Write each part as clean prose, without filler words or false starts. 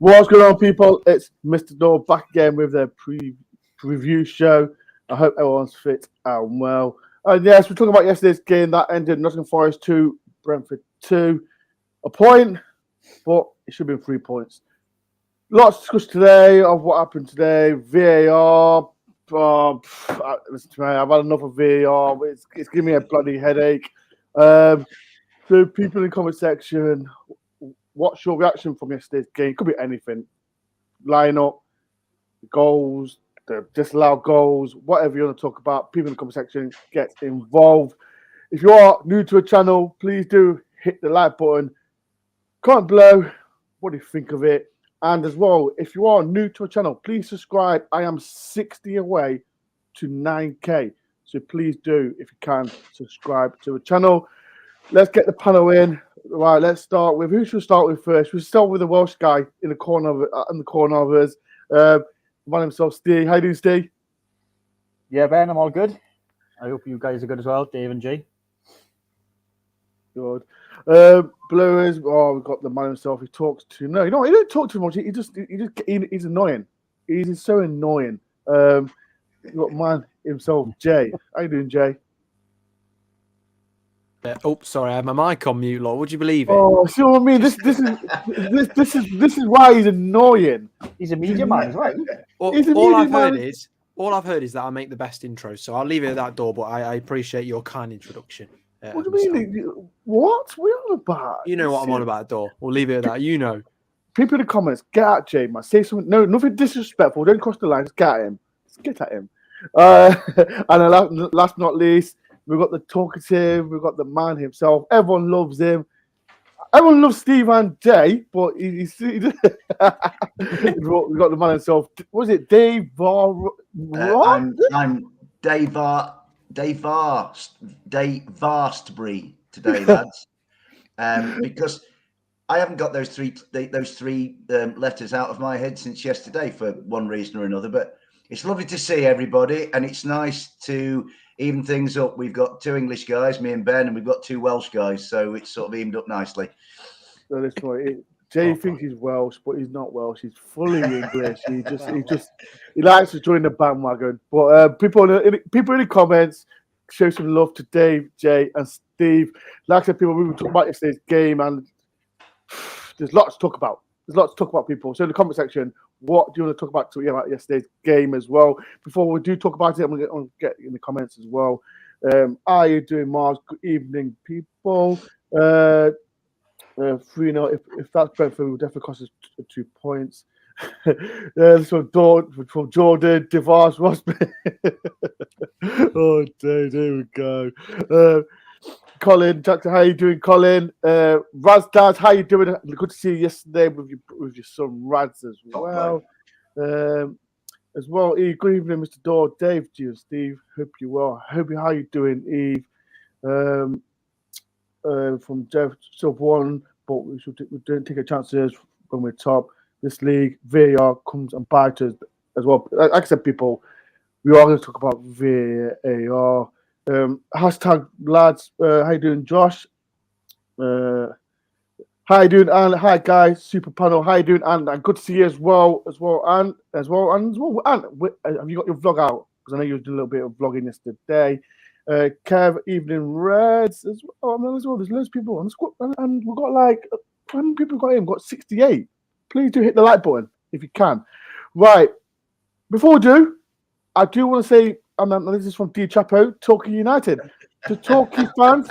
What's going on, people? It's Mr. Door back again with the preview show. I hope everyone's fit and well. And yes, we're talking about yesterday's game that ended Nottingham Forest 2, Brentford 2. A point, but it should have been 3 points. Lots to discuss today of what happened today. VAR. Listen to me, I've had enough of VAR. It's giving me a bloody headache. So people in the comment section, what's your reaction from yesterday's game? It could be anything. Lineup, goals, the disallowed goals, whatever you want to talk about. People in the comment section, get involved. If you are new to a channel, please do hit the like button. Comment below. What do you think of it? And as well, if you are new to a channel, please subscribe. I am 60 away to 9K. So please do, if you can, subscribe to the channel. Let's get the panel in. Right, let's start with, who should we start with first? We'll start with the Welsh guy in the corner of us. Man himself, Steve. How you doing, Steve? Yeah, Ben, I'm all good. I hope you guys are good as well, Dave and G. Good. Bluers. Oh, we've got the man himself. He talks too. No, he don't talk too much. He's annoying. He's so annoying. You got man himself, Jay. How you doing, Jay? Sorry, I had my mic on mute, Lord. Would you believe it? Oh, see what I mean? This is why he's annoying. He's a media man as well. All I've heard is that I make the best intros, so I'll leave it at that door. But I appreciate your kind introduction. What do you mean? What? What are you on about? You know what I'm on about, door. We'll leave it at that. You know. People in the comments, get at Jay, man. Say something. No, nothing disrespectful. Don't cross the line. Just get at him. Just get at him. And last but not least, we've got the talkative. We've got the man himself. Everyone loves him. Everyone loves Steve and Jay, but we've got the man himself. Was it Dave Var? I'm Dave Vastbury today, lads. Because I haven't got those three letters out of my head since yesterday for one reason or another. But it's lovely to see everybody, and it's nice to even things up. We've got two English guys, me and Ben, and we've got two Welsh guys, so it's sort of evened up nicely. So that's right. Jay thinks he's Welsh, but he's not Welsh. He's fully English. He likes to join the bandwagon. But people in the comments, show some love to Dave, Jay, and Steve. Like I said, people, we were talking about yesterday's game, and there's lots to talk about. There's lots to talk about, people. So in the comment section, what do you want to talk about yesterday's game as well? Before we do talk about it, I'm going to get in the comments as well. How are you doing, Mars? Good evening, people. 3-0. If that's Brentford, it will definitely cost us 2 points. This from Jordan, Devars, Rosberg. Oh, there we go. Colin Jackson, how you doing, Colin? Razdad, how you doing? Good to see you yesterday with your son Raz as well. As well, Eve. Good evening, Mr. Door, Dave, G, and Steve. Hope you well. How you doing, Eve? From Jeff sub one, but we don't take a chances when we're top. This league, VAR comes and bites us as well. Like I said, people, we are going to talk about VAR. Hashtag lads, how you doing, Josh? How you doing, and hi guys, super panel. How you doing, and good to see you as well, and have you got your vlog out? Because I know you were doing a little bit of vlogging yesterday. Kev, evening Reds as well. There's loads of people on the squad, and we've got like how many people got in? We've got 68. Please do hit the like button if you can. Right, before we do, I do want to say, and this is from D Chapo, Torquay United. To Torquay fans,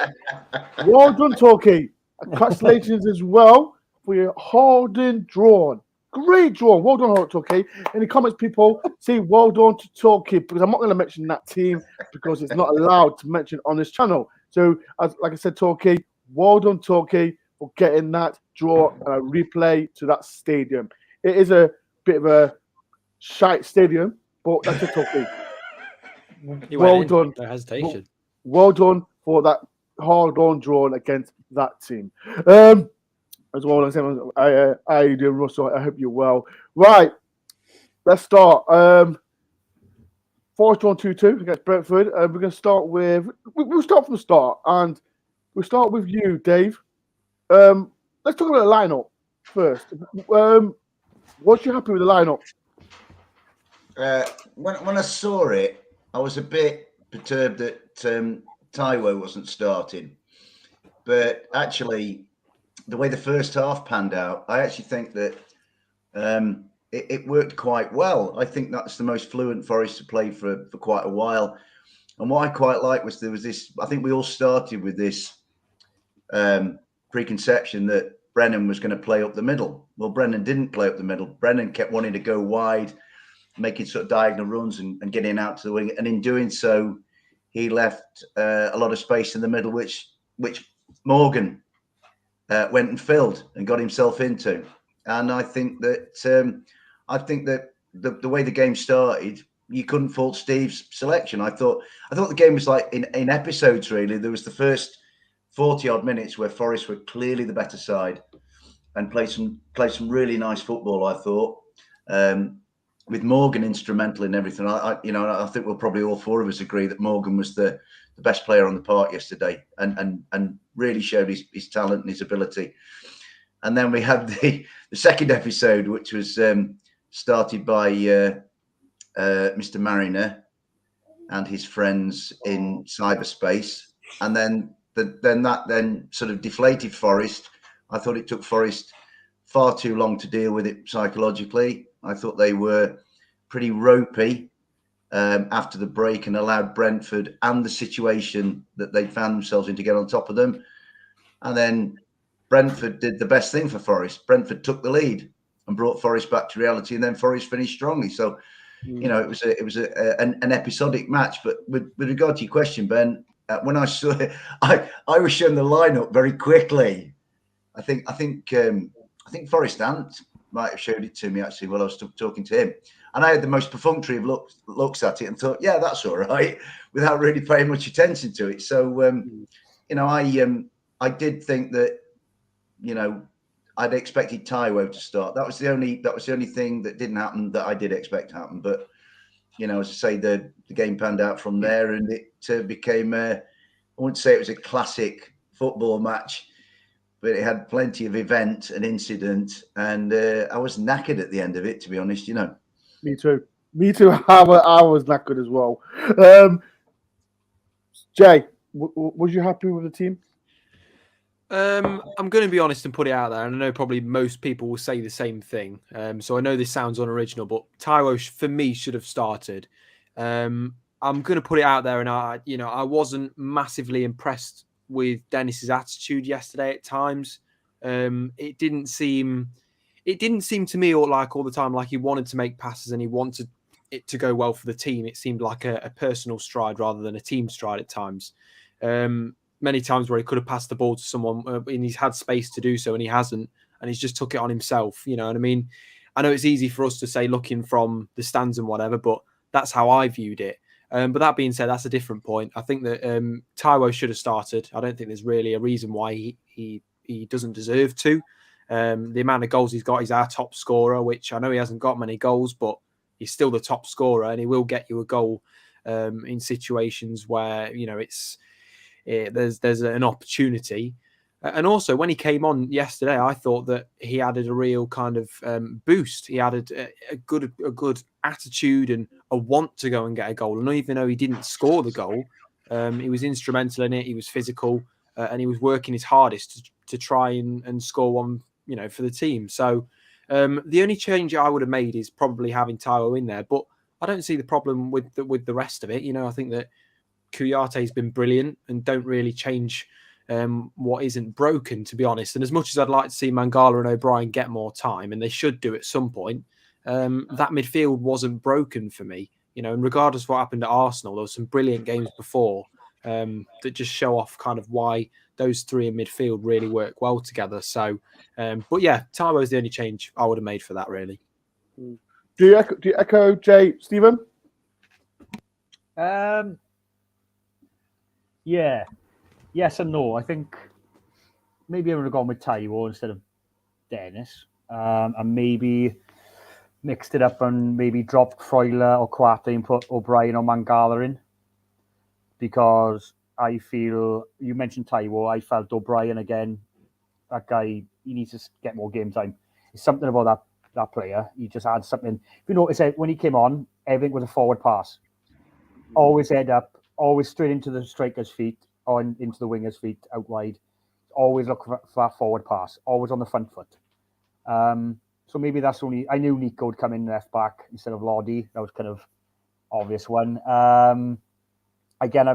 well done, Torquay. Congratulations as well for your holding drawn. Great draw. Well done, Torquay. In the comments, people, say well done to Torquay, because I'm not going to mention that team because it's not allowed to mention on this channel. So, like I said, Torquay, well done, Torquay, for getting that draw replay to that stadium. It is a bit of a shite stadium, but that's a Torquay. Well done. No hesitation. Well done for that hard-on drawn against that team. As well as how you doing, Russell? I hope you're well. Right, let's start. Forest drawn 2-2 against Brentford. We're going to start with. We'll start from the start, and we'll start with you, Dave. Let's talk about the lineup first. Was you happy with the lineup? When I saw it, I was a bit perturbed that Taiwo wasn't starting. But actually, the way the first half panned out, I actually think that it worked quite well. I think that's the most fluent Forest to play for quite a while. And what I quite liked was there was this, I think we all started with this preconception that Brennan was going to play up the middle. Well, Brennan didn't play up the middle. Brennan kept wanting to go wide, making sort of diagonal runs and getting out to the wing. And in doing so, he left a lot of space in the middle, which Morgan went and filled and got himself into. And I think that the way the game started, you couldn't fault Steve's selection. I thought the game was like in episodes, really. There was the first 40 odd minutes where Forest were clearly the better side and played some really nice football, I thought. With Morgan instrumental in everything. I think we'll probably all four of us agree that Morgan was the best player on the park yesterday and really showed his talent and his ability. And then we had the second episode, which was started by Mr. Mariner and his friends in cyberspace. And then that sort of deflated Forest. I thought it took Forest far too long to deal with it psychologically. I thought they were pretty ropey after the break and allowed Brentford and the situation that they found themselves in to get on top of them. And then Brentford did the best thing for Forest. Brentford took the lead and brought Forest back to reality, and then Forest finished strongly. So, it was an episodic match. But with regard to your question, Ben, when I saw it, I was shown the lineup very quickly. I think Forest Ant might have showed it to me actually while I was talking to him, and I had the most perfunctory of looks at it and thought, yeah, that's all right, without really paying much attention to it. So, I did think that, I'd expected Taiwo to start. That was the only thing that didn't happen that I did expect to happen. But as I say, the game panned out from there, and it became I wouldn't say it was a classic football match, but it had plenty of event and incident, and I was knackered at the end of it, to be honest. Me too. I was knackered as well. Jay, was you happy with the team? I'm going to be honest and put it out there, and I know probably most people will say the same thing. So I know this sounds unoriginal, but Taiwo for me should have started. I'm going to put it out there, and I wasn't massively impressed with Dennis's attitude yesterday at times. It didn't seem to me all the time like he wanted to make passes and he wanted it to go well for the team. It seemed like a personal stride rather than a team stride at times. Many times where he could have passed the ball to someone and he's had space to do so and he hasn't, and he's just took it on himself. You know what I mean? I know it's easy for us to say looking from the stands and whatever, but that's how I viewed it. But that being said, that's a different point. I think that Taiwo should have started. I don't think there's really a reason why he doesn't deserve to. The amount of goals he's got, he's our top scorer, which I know he hasn't got many goals, but he's still the top scorer and he will get you a goal in situations where, there's an opportunity. And also when he came on yesterday, I thought that he added a real kind of boost. He added a good attitude and a want to go and get a goal. And even though he didn't score the goal, he was instrumental in it. He was physical and he was working his hardest to try and score one, for the team. So the only change I would have made is probably having Taiwo in there. But I don't see the problem with the rest of it. I think that Kouyate's been brilliant and don't really change what isn't broken, to be honest. And as much as I'd like to see Mangala and O'Brien get more time, and they should do at some point, that midfield wasn't broken for me. And regardless of what happened at Arsenal, there were some brilliant games before that just show off kind of why those three in midfield really work well together. So, but yeah, Taiwo is the only change I would have made for that, really. Do you echo Jay, Stephen? Yeah. Yes and no. I think maybe I would have gone with Taiwo instead of Dennis. And maybe mixed it up and maybe dropped Freuler or Kouyaté and put O'Brien or Mangala in. Because I feel, you mentioned Taiwo, I felt O'Brien again, that guy, he needs to get more game time. It's something about that that player. He just had something. If you notice, when he came on, everything was a forward pass. Always head up, always straight into the striker's feet, or into the winger's feet, out wide. Always look for that forward pass, always on the front foot. So maybe that's only... I knew Nico would come in left back instead of Lodi. That was kind of obvious one. Again,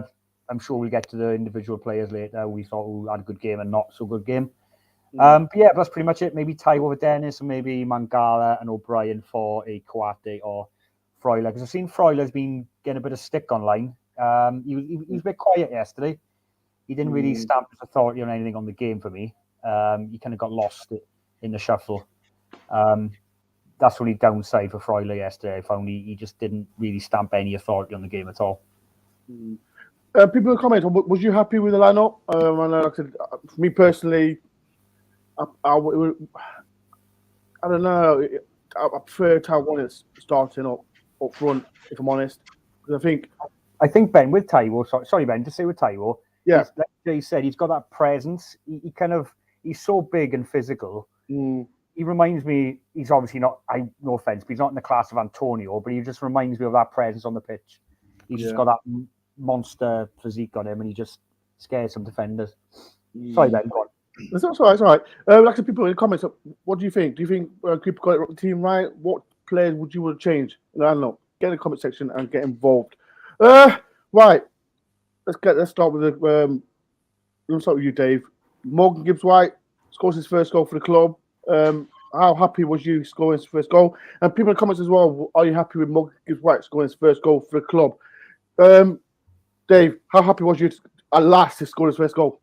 I'm sure we'll get to the individual players later. We thought who had a good game and not so good game. But yeah, that's pretty much it. Maybe Ty over Dennis, and maybe Mangala and O'Brien for a Kouate or Freuler. Because I've seen Freuler's been getting a bit of stick online. He was a bit quiet yesterday. He didn't really stamp his authority on anything on the game for me. He kind of got lost in the shuffle. That's the only downside for Freuler yesterday. I found he just didn't really stamp any authority on the game at all. People comment, was you happy with the lineup? And like I said, for me personally, I don't know. I prefer Taiwan starting up front, if I'm honest. Because I think Ben with Taiwo. Sorry, Ben, to say with Taiwo. Yeah, like Jay said, he's got that presence. He's so big and physical. He reminds me. He's obviously not. No offense, but he's not in the class of Antonio. But he just reminds me of that presence on the pitch. He's just got that monster physique on him, and he just scares some defenders. Sorry, Ben. Go on. It's all right. Like the people in the comments, what do you think? Do you think Cooper got the team right? What players would you want to change? I don't know. Get in the comment section and get involved. Right. Let's start with the. Let's start with you, Dave. Morgan Gibbs-White scores his first goal for the club. How happy was you scoring his first goal? And people in the comments as well, are you happy with Morgan Gibbs-White scoring his first goal for the club? Dave, how happy was you at last to score his first goal?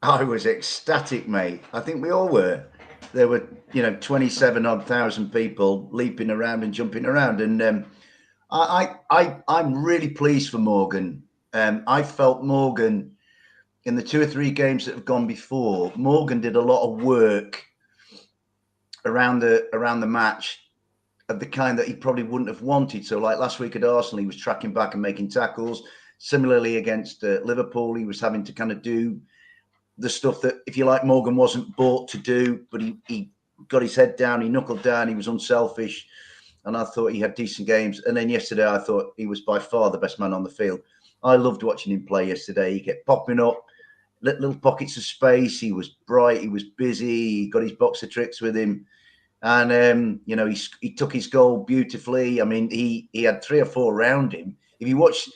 I was ecstatic, mate. I think we all were. There were, 27,000 people leaping around and jumping around, and I'm really pleased for Morgan. I felt Morgan in the 2 or 3 games that have gone before. Morgan did a lot of work around the match of the kind that he probably wouldn't have wanted. So, like last week at Arsenal, he was tracking back and making tackles. Similarly, against Liverpool, he was having to kind of do the stuff that, if you like, Morgan wasn't bought to do, but he got his head down, he knuckled down, he was unselfish, and I thought he had decent games. And then yesterday, I thought he was by far the best man on the field. I loved watching him play yesterday. He kept popping up, little pockets of space. He was bright, he was busy, he got his boxer tricks with him. And, he took his goal beautifully. I mean, he had 3 or 4 around him. If you watch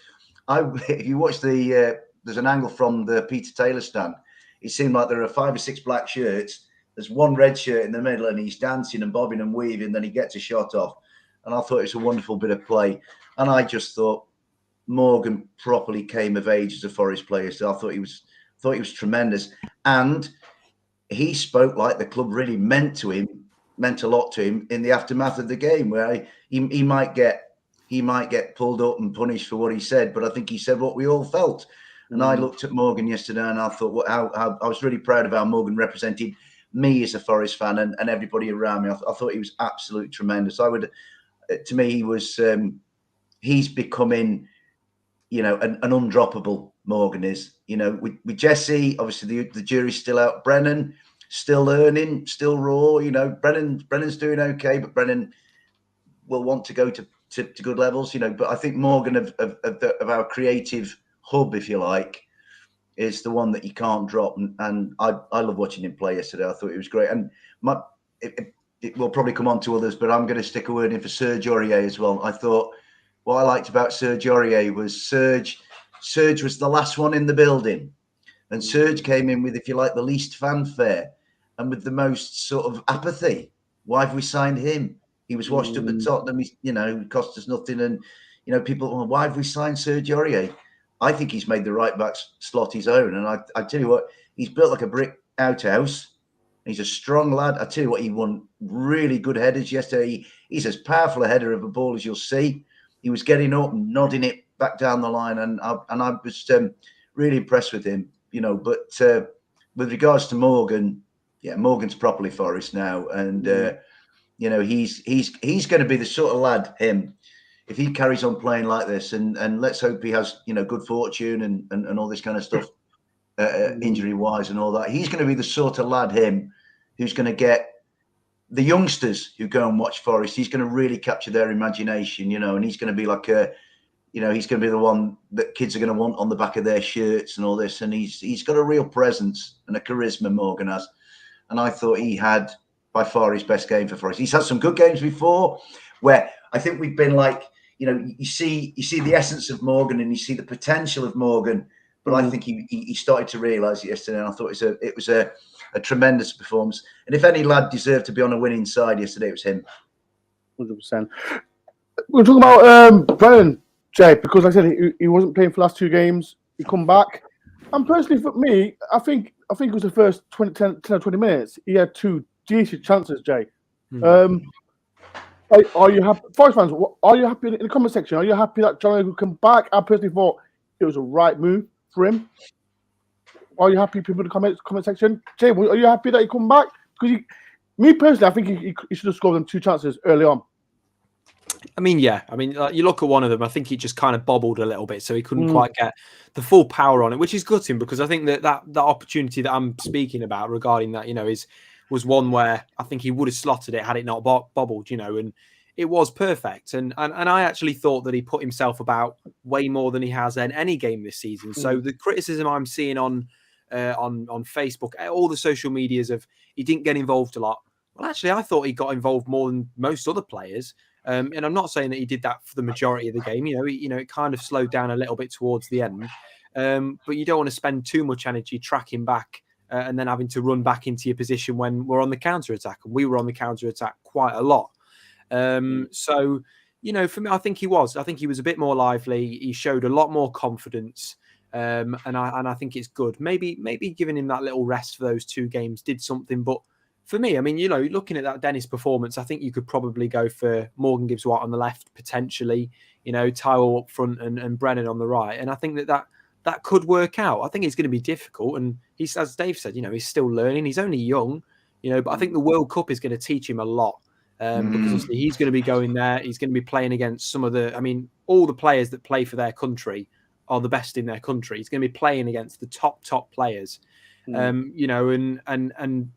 there's an angle from the Peter Taylor stand. It seemed like there are 5 or 6 black shirts. There's one red shirt in the middle, and he's dancing and bobbing and weaving. Then he gets a shot off, and I thought it was a wonderful bit of play. And I just thought Morgan properly came of age as a Forest player. So I thought he was tremendous, and he spoke like the club really meant a lot to him in the aftermath of the game, where he might get pulled up and punished for what he said, but I think he said what we all felt. And I looked at Morgan yesterday and I thought how I was really proud of how Morgan represented me as a Forest fan and everybody around me. I thought he was absolutely tremendous. To me, he was, he's becoming, an undroppable. Morgan is, with Jesse, obviously the jury's still out. Brennan, still learning, still raw. Brennan's doing okay, but Brennan will want to go to good levels. But I think Morgan of our creative hub, if you like, is the one that you can't drop. And I love watching him play yesterday. I thought he was great. And it will probably come on to others, but I'm going to stick a word in for Serge Aurier as well. I thought what I liked about Serge Aurier was Serge was the last one in the building. And Serge came in with, if you like, the least fanfare and with the most sort of apathy. Why have we signed him? He was washed up at Tottenham. He cost us nothing. And, people, why have we signed Serge Aurier? I think he's made the right back slot his own. And I tell you what, he's built like a brick outhouse. He's a strong lad. I tell you what, he won really good headers yesterday. He's as powerful a header of a ball as you'll see. He was getting up and nodding it back down the line. And I was really impressed with him, But with regards to Morgan, Morgan's properly Forest now. And, he's going to be the sort of lad, if he carries on playing like this, and let's hope he has, good fortune and all this kind of stuff, injury wise and all that. He's going to be the sort of lad, who's going to get the youngsters who go and watch Forest, he's going to really capture their imagination, and he's going to be like he's going to be the one that kids are going to want on the back of their shirts and all this. And he's got a real presence and a charisma, Morgan has. And I thought he had by far his best game for Forest. He's had some good games before where I think we've been like, you see the essence of Morgan and you see the potential of Morgan. But I think he started to realise it yesterday, and I thought it was a tremendous performance. And if any lad deserved to be on a winning side yesterday, it was him. 100%. We're talking about Brennan, Jay, because like I said he wasn't playing for the last 2 games. He come back, and personally for me, I think it was the first 10 or 20 minutes. He had 2 decent chances, Jay. Are you happy, Forest fans? Are you happy in the comment section? Are you happy that John could come back? I personally thought it was a right move for him. Are you happy, people in the comment section? Jay, are you happy that he come back? Because me personally, I think he should have scored them 2 chances early on. I mean, yeah. I mean, you look at one of them, I think he just kind of bobbled a little bit, so he couldn't quite get the full power on it, which is gutting because I think that opportunity that I'm speaking about regarding that, was one where I think he would have slotted it had it not bobbled, and it was perfect. And I actually thought that he put himself about way more than he has in any game this season. So the criticism I'm seeing on Facebook, all the social medias of he didn't get involved a lot. Well, actually, I thought he got involved more than most other players. And I'm not saying that he did that for the majority of the game. It kind of slowed down a little bit towards the end. But you don't want to spend too much energy tracking back and then having to run back into your position when we're on the counter-attack. And we were on the counter-attack quite a lot. So, for me, I think he was a bit more lively. He showed a lot more confidence. And I think it's good. Maybe giving him that little rest for those 2 games did something. But for me, I mean, looking at that Dennis performance, I think you could probably go for Morgan Gibbs-White on the left, potentially, Tyrell up front and Brennan on the right. And I think that could work out. I think it's going to be difficult. And he's, as Dave said, he's still learning. He's only young, but I think the World Cup is going to teach him a lot. Because obviously he's going to be going there. He's going to be playing against all the players that play for their country are the best in their country. He's going to be playing against the top players. And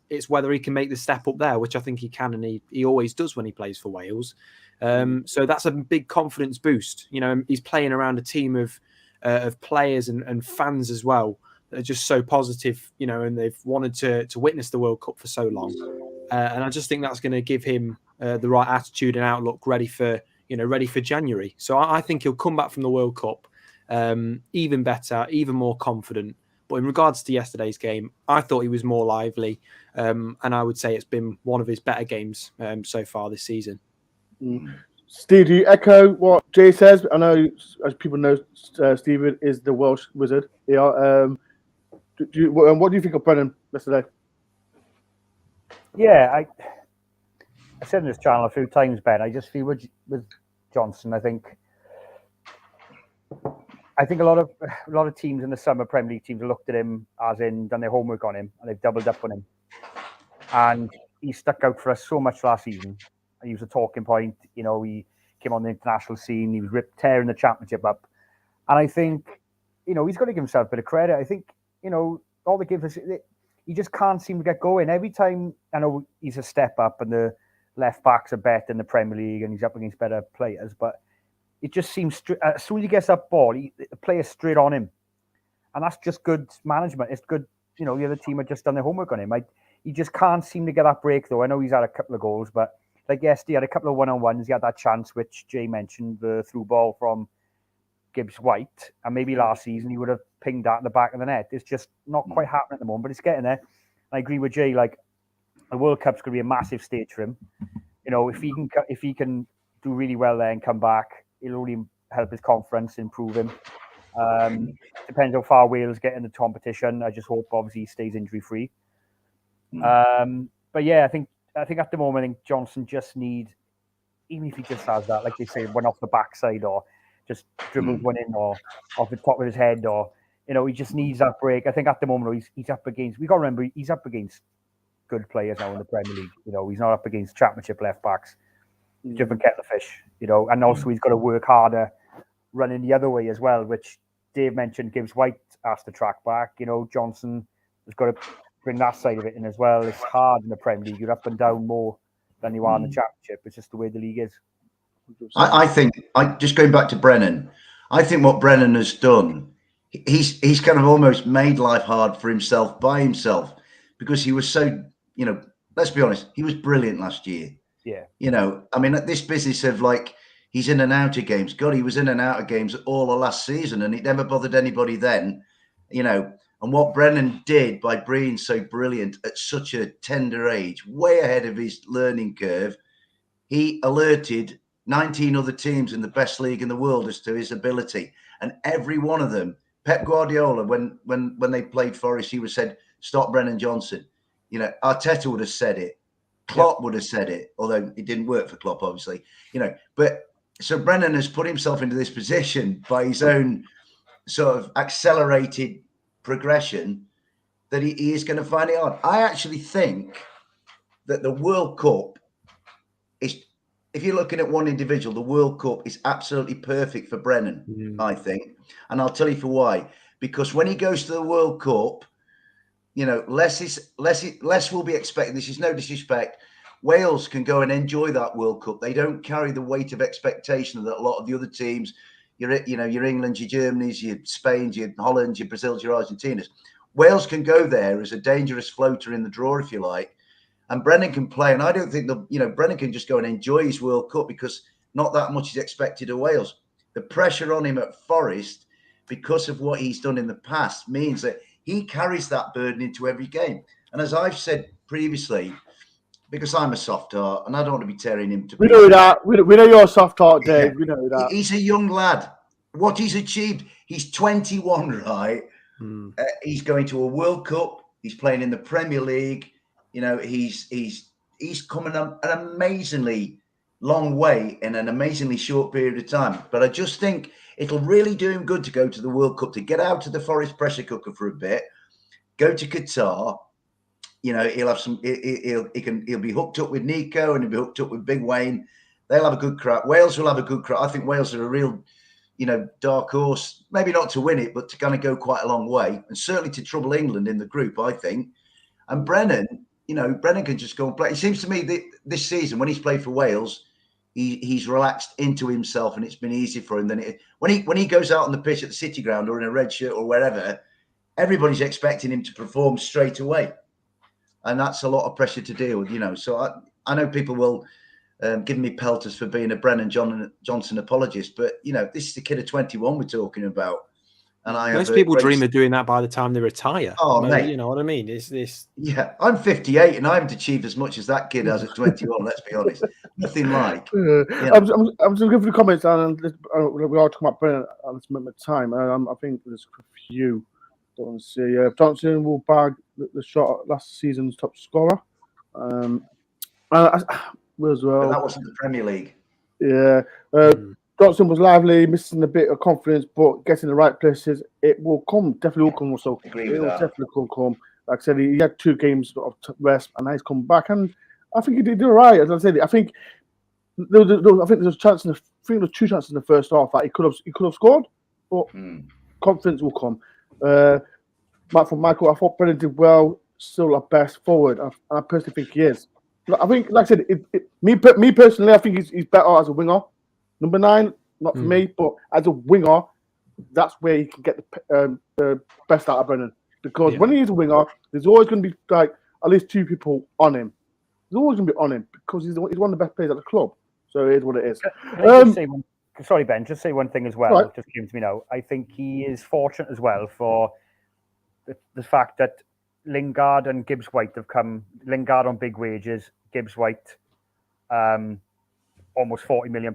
it's whether he can make the step up there, which I think he can, and he always does when he plays for Wales. So that's a big confidence boost. He's playing around a team of players and fans as well that are just so positive, and they've wanted to witness the World Cup for so long. And I just think that's going to give him the right attitude and outlook ready for January. So I think he'll come back from the World Cup even better, even more confident. But in regards to yesterday's game, I thought he was more lively, and I would say it's been one of his better games so far this season. Steve, do you echo what Jay says? I know, as people know, Stephen is the Welsh wizard. Yeah. What do you think of Brennan yesterday? Yeah, I said in this channel a few times, Ben. I just feel with Johnson, I think a lot of teams in the summer Premier League teams have looked at him as in done their homework on him and they've doubled up on him. And he stuck out for us so much last season. He was a talking point. He came on the international scene. He was tearing the championship up. And I think, he's got to give himself a bit of credit. I think, all the games, he just can't seem to get going. Every time, I know he's a step up and the left backs are better in the Premier League and he's up against better players, but it just seems as soon as he gets that ball, the player's straight on him. And that's just good management. It's good, the other team had just done their homework on him. He just can't seem to get that break, though. I know he's had a couple of goals, but he had a couple of one-on-ones. He had that chance, which Jay mentioned, the through ball from Gibbs-White. And maybe last season he would have pinged that in the back of the net. It's just not quite happening at the moment, but it's getting there. And I agree with Jay, the World Cup's going to be a massive stage for him. If he can do really well there and come back, it'll only help his confidence, improve him. Depends how far Wales get in the competition. I just hope, obviously, he stays injury-free. But yeah, I think at the moment, Johnson just needs, even if he just has that, like they say, one off the backside or just dribbles one in or off the top of his head or, he just needs that break. I think at the moment, he's up against, we got to remember, he's up against good players now in the Premier League. He's not up against championship left backs. Different kettle of fish, and also he's got to work harder running the other way as well, which Dave mentioned. Gibbs-White has to track back. Johnson has got to bring that side of it in as well. It's hard in the Premier League. You're up and down more than you are in the Championship. It's just the way the league is. I think, just going back to Brennan, I think what Brennan has done, he's kind of almost made life hard for himself by himself, because he was so, let's be honest, he was brilliant last year. Yeah. I mean, this business of like, he's in and out of games. God, he was in and out of games all of last season, and it never bothered anybody then, And what Brennan did by being so brilliant at such a tender age, way ahead of his learning curve, he alerted 19 other teams in the best league in the world as to his ability. And every one of them, Pep Guardiola, when they played Forest, he was said, stop Brennan Johnson. Arteta would have said it. Klopp would have said it, although it didn't work for Klopp, obviously. But so Brennan has put himself into this position by his own sort of accelerated progression that he is going to find it hard. I actually think that the World Cup is, if you're looking at one individual, the World Cup is absolutely perfect for Brennan, I think. And I'll tell you for why. Because when he goes to the World Cup, less will be expected. This is no disrespect. Wales can go and enjoy that World Cup. They don't carry the weight of expectation that a lot of the other teams, your England, your Germanys, your Spains, your Hollands, your Brazils, your Argentinas. Wales can go there as a dangerous floater in the draw, if you like. And Brennan can play. And I don't think Brennan can just go and enjoy his World Cup, because not that much is expected of Wales. The pressure on him at Forest, because of what he's done in the past, means that he carries that burden into every game. And as I've said previously, because I'm a soft heart and I don't want to be tearing him to We pieces. know that. We know you're a soft heart, Dave. Yeah. We know that. He's a young lad. What he's achieved, he's 21, right? He's going to a World Cup. He's playing in the Premier League. He's coming up an amazingly long way in an amazingly short period of time. But I just think it'll really do him good to go to the World Cup, to get out of the Forest pressure cooker for a bit, go to Qatar. He'll have some. He'll be hooked up with Nico, and he'll be hooked up with Big Wayne. They'll have a good crack. Wales will have a good crack. I think Wales are a real, dark horse. Maybe not to win it, but to kind of go quite a long way, and certainly to trouble England in the group, I think. And Brennan, Brennan can just go and play. It seems to me that this season, when he's played for Wales, he's relaxed into himself, and it's been easy for him. When he goes out on the pitch at the City Ground or in a red shirt or wherever, everybody's expecting him to perform straight away. And that's a lot of pressure to deal with, So I know people will give me pelters for being a Brennan Johnson apologist, but, this is the kid of 21 we're talking about. And most people dream of doing that by the time they retire. Oh, mate. You know what I mean? Is this? Yeah, I'm 58 and I haven't achieved as much as that kid has at 21. Let's be honest. Nothing like. I'm just going through the comments, and we are talking about Brennan at this moment of time. I think there's a few. Don't want to see. Johnson will bag the shot at last season's top scorer. As well. But that wasn't the Premier League. Yeah. Johnson was lively, missing a bit of confidence, but getting the right places. It will come. Definitely will come. So it will definitely come. Like I said, he had 2 games of rest, and now he's come back. And I think he did all right. As I said, I think there's a chance. I think there's 2 chances in the first half that he could have scored, but confidence will come. From Michael, I thought Brennan did well. Still our best forward, and I personally think he is. I think, like I said, me personally, I think he's better as a winger. Number 9, not for me, but as a winger, that's where he can get the best out of Brennan. Because when he's a winger, there's always going to be like at least 2 people on him. There's always going to be on him because he's one of the best players at the club. So it is what it is. Sorry, Ben, just say one thing as well. Right. It just came to me now. I think he is fortunate as well for the fact that Lingard and Gibbs White have come. Lingard on big wages, Gibbs White almost £40 million.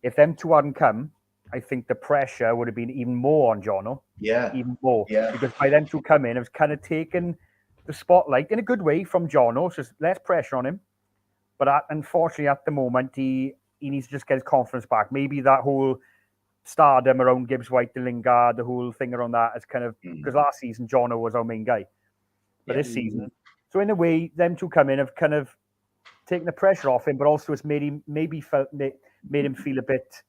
If them 2 hadn't come, I think the pressure would have been even more on Jono. Yeah. Even more. Yeah. Because by them 2 coming, it was kind of taken the spotlight in a good way from Jono. So less pressure on him. But unfortunately, at the moment, he needs to just get his confidence back. Maybe that whole stardom around Gibbs White, the Lingard, the whole thing around that is kind of... Because last season, Jono was our main guy. But this season... So in a way, them 2 come in have kind of taken the pressure off him, but also it's made him feel a bit...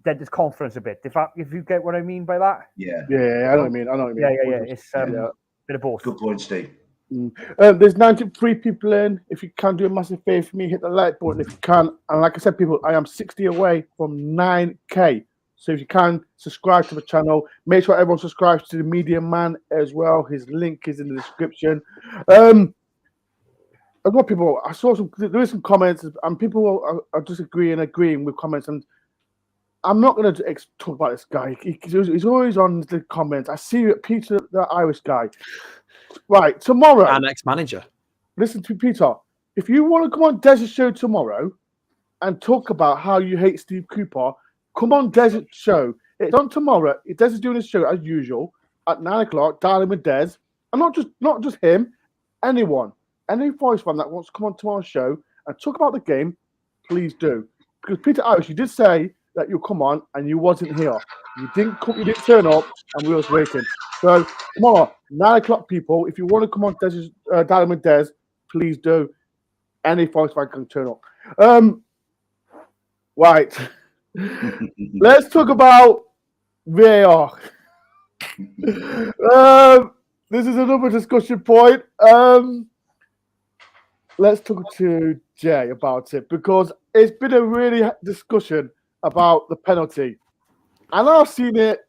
Dead his confidence a bit. If you get what I mean by that? Yeah. Yeah, I know what I mean. Yeah. It's a bit of both. Good point, Steve. There's 93 people in. If you can do a massive favor for me, hit the like button if you can. And like I said, people, I am 60 away from 9K. So if you can, subscribe to the channel. Make sure everyone subscribes to the Media Man as well. His link is in the description. A lot of people, I saw there is some comments, and people are agreeing with comments. And I'm not going to talk about this guy. He's always on the comments. I see Peter, the Irish guy. Right, tomorrow. Our next manager. Listen to Peter. If you want to come on Desert Show tomorrow and talk about how you hate Steve Cooper, come on Desert Show. It's on tomorrow. Des is doing his show as usual at 9 o'clock, dialing with Des. And not just him, anyone. Any voice fan that wants to come on tomorrow's show and talk about the game, please do. Because Peter Irish, you did say that you'll come on and you wasn't here. You didn't turn up and we was waiting. So tomorrow, 9 o'clock, people, if you want to come on dialing with Des, please do. Any voice fan can turn up. Right. Let's talk about VAR. This is another discussion point. Let's talk to Jay about it because it's been a really discussion about the penalty. And I've seen it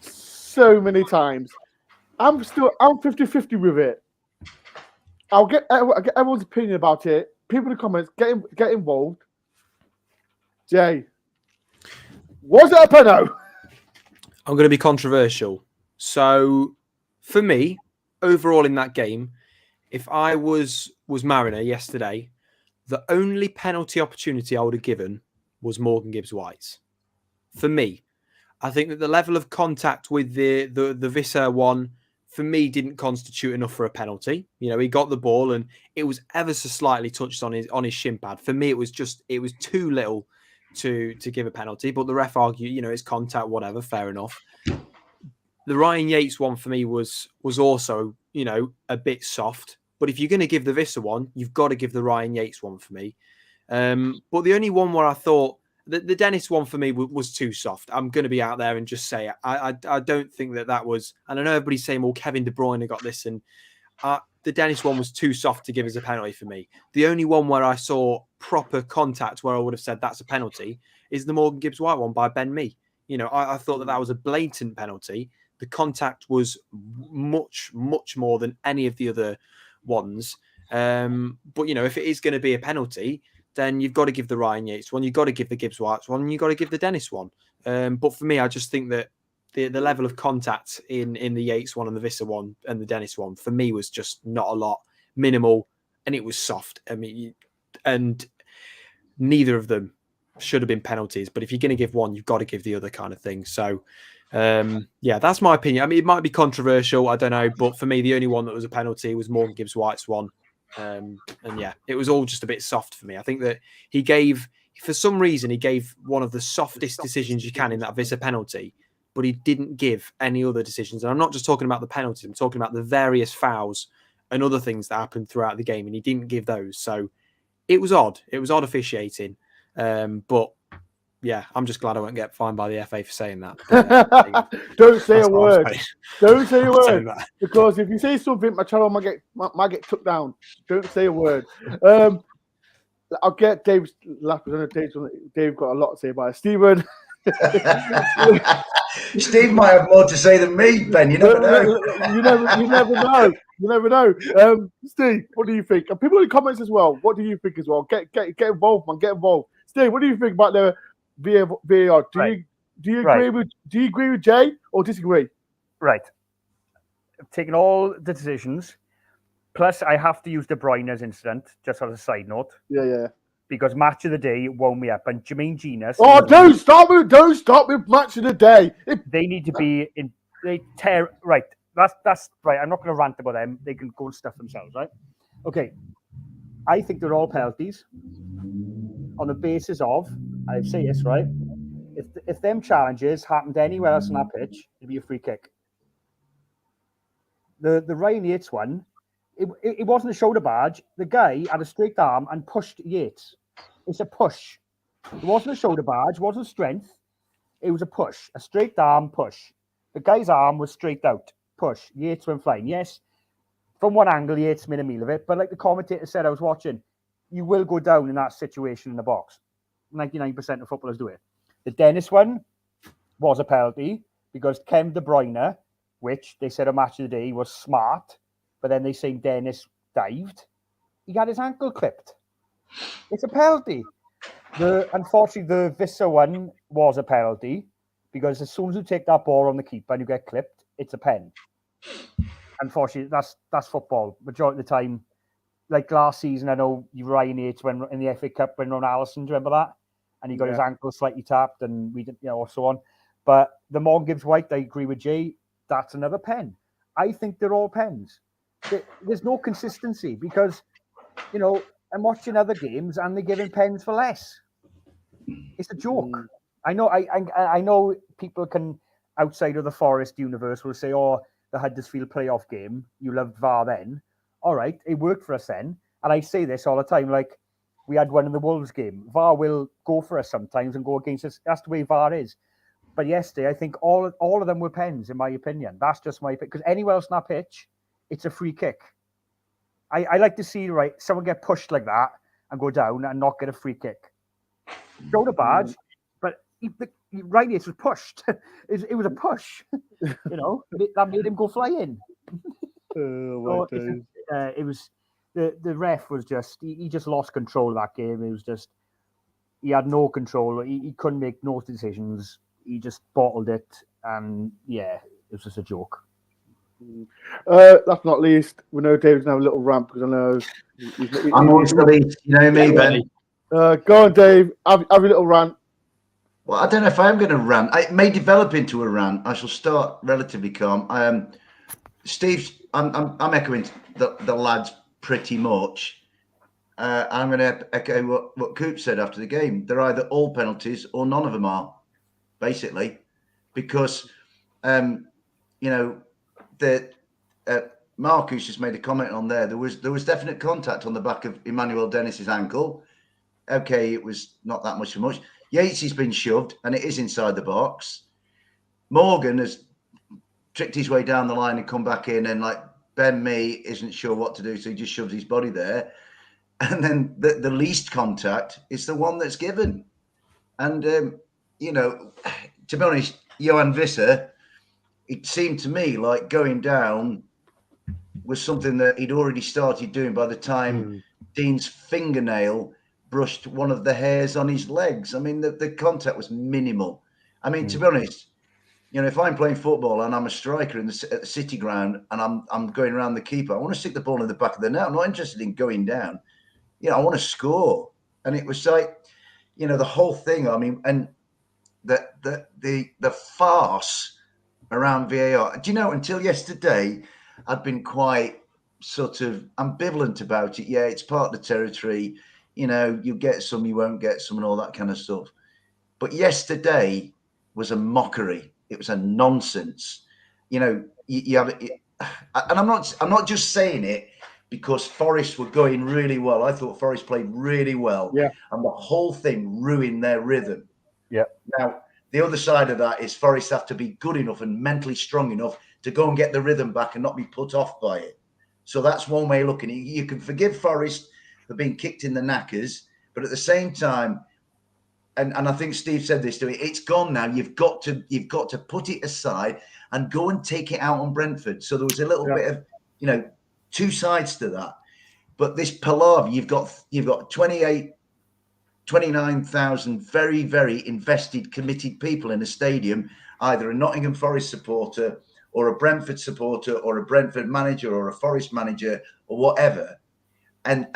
so many times. I'm 50-50 with it. I'll get everyone's opinion about it. People in the comments, get involved. Jay, was it a penalty? I'm going to be controversial. So, for me, overall in that game, if I was Mariner yesterday, the only penalty opportunity I would have given was Morgan Gibbs-White's. For me, I think that the level of contact with the Visser one, for me, didn't constitute enough for a penalty. You know, he got the ball and it was ever so slightly touched on his shin pad. For me, it was too little to give a penalty. But the ref argued, you know, it's contact, whatever, fair enough. The Ryan Yates one for me was also, you know, a bit soft. But if you're going to give the Visser one, you've got to give the Ryan Yates one for me. But the only one where I thought the Dennis one for me was too soft. I'm going to be out there and just say it. I don't think that was. And I know everybody's saying, well, Kevin De Bruyne got this, and the Dennis one was too soft to give as a penalty for me. The only one where I saw proper contact where I would have said that's a penalty is the Morgan Gibbs-White one by Ben Mee. You know, I thought that was a blatant penalty. The contact was much, much more than any of the other ones. But, you know, if it is going to be a penalty, then you've got to give the Ryan Yates one, you've got to give the Gibbs-White one, and you've got to give the Dennis one. But for me, I just think that the level of contact in the Yates one and the Visser one and the Dennis one, for me, was just not a lot, minimal, and it was soft. I mean, and neither of them should have been penalties. But if you're going to give one, you've got to give the other kind of thing. So, yeah, that's my opinion. I mean, it might be controversial, I don't know, but for me, the only one that was a penalty was Morgan Gibbs-White's one. And yeah, it was all just a bit soft for me. I think that for some reason, he gave one of the softest decisions you can in that Visser penalty, but he didn't give any other decisions. And I'm not just talking about the penalties, I'm talking about the various fouls and other things that happened throughout the game, and he didn't give those. So it was odd. It was odd officiating. But yeah, I'm just glad I won't get fined by the FA for saying that. Don't say a word. Don't say a word. Because if you say something, my channel might get took down. Don't say a word. I'll get Dave's laugh. I know Dave got a lot to say about it. Stephen. Steve might have more to say than me, Ben. You never know. You never know. Steve, what do you think? And people in the comments as well. What do you think as well? Get involved, man. Get involved. Steve, what do you think about the VAR? Do you agree with Jay or disagree? Right. Taking all the decisions, plus I have to use De Bruyne's incident just as a side note. Yeah. Because match of the day wound me up, and Jermaine Genius. Oh, don't stop with match of the day. They need to be in. They tear right. That's right. I'm not going to rant about them. They can go and stuff themselves, right? Okay. I think they're all penalties on the basis of, I say this right. If them challenges happened anywhere else on that pitch, it'd be a free kick. The Ryan Yates one. It wasn't a shoulder barge. The guy had a straight arm and pushed Yates. It's a push. It wasn't a shoulder barge. It wasn't strength. It was a push. A straight arm push. The guy's arm was straight out. Push. Yates went flying. Yes, from one angle, yeah, it's made a meal of it. But like the commentator said, I was watching, you will go down in that situation in the box. 99% of footballers do it. The Dennis one was a penalty because Kevin De Bruyne, which they said a match of the day was smart, but then they say Dennis dived. He got his ankle clipped. It's a penalty. Unfortunately, the Vissa one was a penalty because as soon as you take that ball on the keeper and you get clipped, it's a pen. Unfortunately, that's football. Majority of the time, like last season, I know Ryan Yates when in the FA Cup when Ronaldo, do you remember that? And he got his ankle slightly tapped, and we didn't, so on. But the Morgan Gibbs White, I agree with Jay. That's another pen. I think they're all pens. There's no consistency because, I'm watching other games and they're giving pens for less. It's a joke. I know. I know people can outside of the Forest universe will say, "Oh, the Huddersfield playoff game, you loved VAR then." All right, it worked for us then. And I say this all the time. Like we had one in the Wolves game. VAR will go for us sometimes and go against us. That's the way VAR is. But yesterday, I think all of them were pens, in my opinion. That's just my opinion. Because anywhere else on that pitch, it's a free kick. I like to see someone get pushed like that and go down and not get a free kick. Show the badge, but Ryan Yates was pushed. It was a push. That made him go flying. It was the ref was just he just lost control of that game. It was just he had no control. He couldn't make no decisions. He just bottled it, and it was just a joke. Last not least, we know David's going to have a little rant because I know I'm always the least. You know me, Ben. Go on, Dave. Have a little rant. Well, I don't know if I am going to rant. It may develop into a rant. I shall start relatively calm. Steve, I'm echoing the lads pretty much. I'm going to echo what Coop said after the game. They're either all penalties or none of them are, basically, because Marcus just made a comment on there. There was definite contact on the back of Emmanuel Dennis's ankle. Okay, it was not that much for much. Yates has been shoved, and it is inside the box. Morgan has tricked his way down the line and come back in, and like Ben Mee isn't sure what to do, so he just shoves his body there. And then the least contact is the one that's given. And, to be honest, Johan Visser, it seemed to me like going down was something that he'd already started doing by the time Dean's fingernail brushed one of the hairs on his legs. I mean, the contact was minimal. I mean, to be honest, if I'm playing football and I'm a striker at the City ground and I'm going around the keeper, I want to stick the ball in the back of the net. I'm not interested in going down. I want to score. And it was like, the whole thing. I mean, and the farce around VAR. Do you know, until yesterday, I'd been quite sort of ambivalent about it. Yeah, it's part of the territory. You get some, you won't get some, and all that kind of stuff. But yesterday was a mockery. It was a nonsense. You have it, and I'm not just saying it because Forest were going really well. I thought Forest played really well. Yeah. And the whole thing ruined their rhythm. Yeah. Now, the other side of that is Forest have to be good enough and mentally strong enough to go and get the rhythm back and not be put off by it. So that's one way of looking at it. You can forgive Forest for being kicked in the knackers, but at the same time, and I think Steve said this to me, it's gone now. You've got to put it aside and go and take it out on Brentford. So there was a little bit of, two sides to that. But this palaver, you've got 29,000 very, very invested, committed people in a stadium, either a Nottingham Forest supporter or a Brentford supporter or a Brentford manager or a Forest manager or whatever. And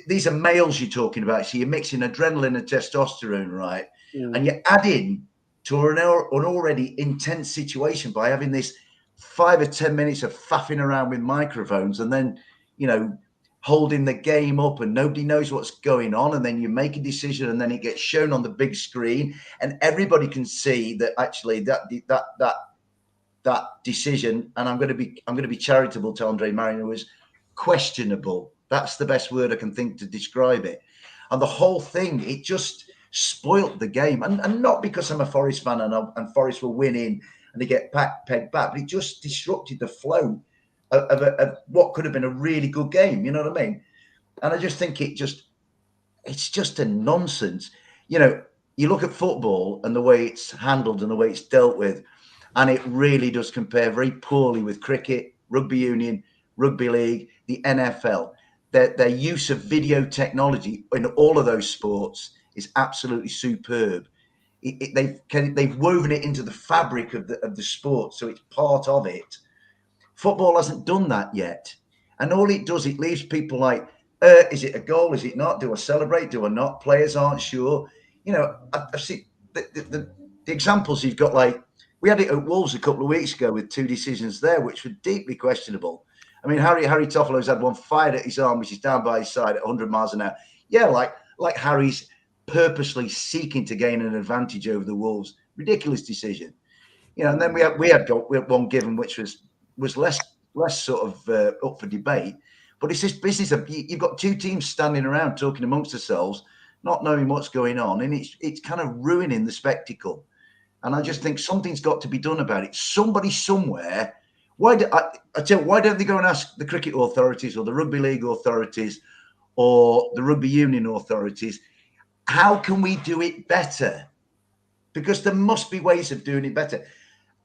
these are males you're talking about. So you're mixing adrenaline and testosterone, right? And you're adding to an already intense situation by having this 5 or 10 minutes of faffing around with microphones and then, holding the game up and nobody knows what's going on. And then you make a decision and then it gets shown on the big screen and everybody can see that actually that decision, and I'm going to be charitable to Andre Marino, was questionable. That's the best word I can think to describe it. And the whole thing, it just spoilt the game. And not because I'm a Forest fan and Forest were winning and they get pegged back, but it just disrupted the flow of what could have been a really good game. You know what I mean? And I just think it's just a nonsense. You know, you look at football and the way it's handled and the way it's dealt with, and it really does compare very poorly with cricket, rugby union, rugby league, the NFL. Their use of video technology in all of those sports is absolutely superb. They've woven it into the fabric of the sport, so it's part of it. Football hasn't done that yet, and all it does, it leaves people like, is it a goal? Is it not? Do I celebrate? Do I not? Players aren't sure. You know, I've seen the examples you've got. Like we had it at Wolves a couple of weeks ago with 2 decisions there, which were deeply questionable. I mean, Harry Toffolo's had one fired at his arm, which is down by his side at 100 miles an hour. Yeah, like Harry's purposely seeking to gain an advantage over the Wolves. Ridiculous decision. You know, and then we had one given which was less sort of up for debate. But it's this business of you've got 2 teams standing around talking amongst themselves, not knowing what's going on, and it's kind of ruining the spectacle. And I just think something's got to be done about it. Somebody somewhere. Why don't they go and ask the cricket authorities or the rugby league authorities or the rugby union authorities? How can we do it better? Because there must be ways of doing it better.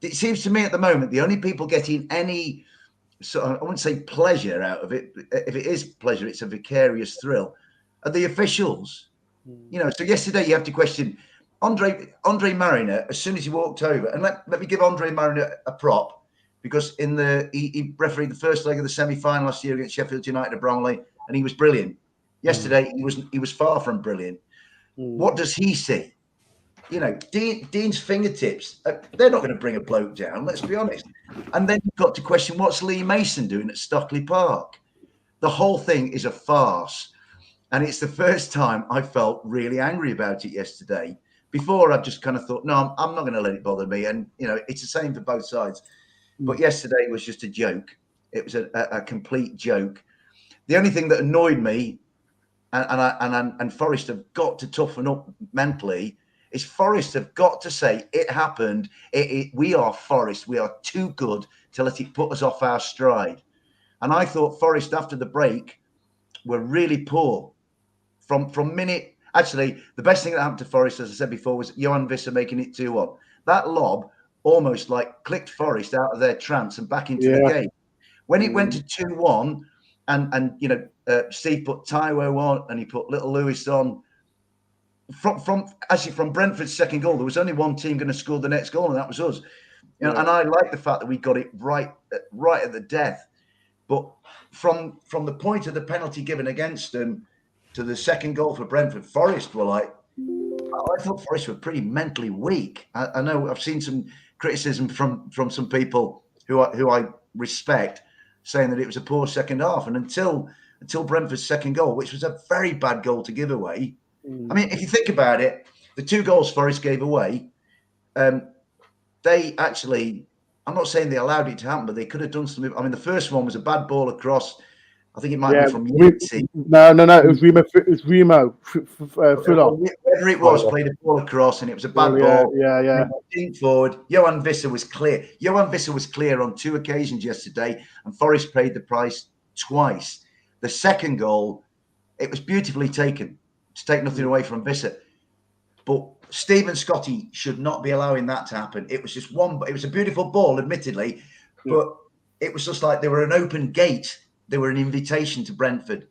It seems to me at the moment the only people getting any, so I wouldn't say pleasure out of it. If it is pleasure, it's a vicarious thrill. Are the officials? You know. So yesterday you have to question Andre Mariner as soon as he walked over, and let me give Andre Mariner a prop because he refereed the first leg of the semi-final last year against Sheffield United at Bromley, and he was brilliant. Yesterday he was far from brilliant. What does he see? You know, Dean's fingertips, they're not going to bring a bloke down, let's be honest. And then you've got to question, what's Lee Mason doing at Stockley Park? The whole thing is a farce. And it's the first time I felt really angry about it yesterday. Before, I've just kind of thought, no, I'm not going to let it bother me. And, you know, it's the same for both sides. But yesterday was just a joke. It was a complete joke. The only thing that annoyed me, and Forest have got to toughen up mentally, is Forest have got to say it happened. We are Forest. We are too good to let it put us off our stride. And I thought Forest after the break were really poor from minute. Actually, the best thing that happened to Forest, as I said before, was Johan Visser making it 2-1. That lob almost like clicked Forest out of their trance and back into the game. When it went to 2-1, and you know, Steve put Taiwo on and he put Little Lewis on. From Brentford's second goal, there was only one team going to score the next goal, and that was us. You know, and I like the fact that we got it right at the death. But from the point of the penalty given against them to the second goal for Brentford, Forest were like, I thought Forest were pretty mentally weak. I know I've seen some criticism from some people who I respect, saying that it was a poor second half, and until Brentford's second goal, which was a very bad goal to give away. I mean, if you think about it, the 2 goals Forest gave away, they actually, I'm not saying they allowed it to happen, but they could have done something. I mean, the first one was a bad ball across. I think it might be from Yates. No, it was Remo. Whoever it was played a ball across, and it was a bad ball. Yeah. Forward. Johan Visser was clear. Johan Visser was clear on 2 occasions yesterday, and Forest paid the price twice. The second goal, it was beautifully taken. To take nothing away from Visser, but Stephen Scotty should not be allowing that to happen. It was just it was a beautiful ball, admittedly, but it was just like they were an open gate. They were an invitation to Brentford.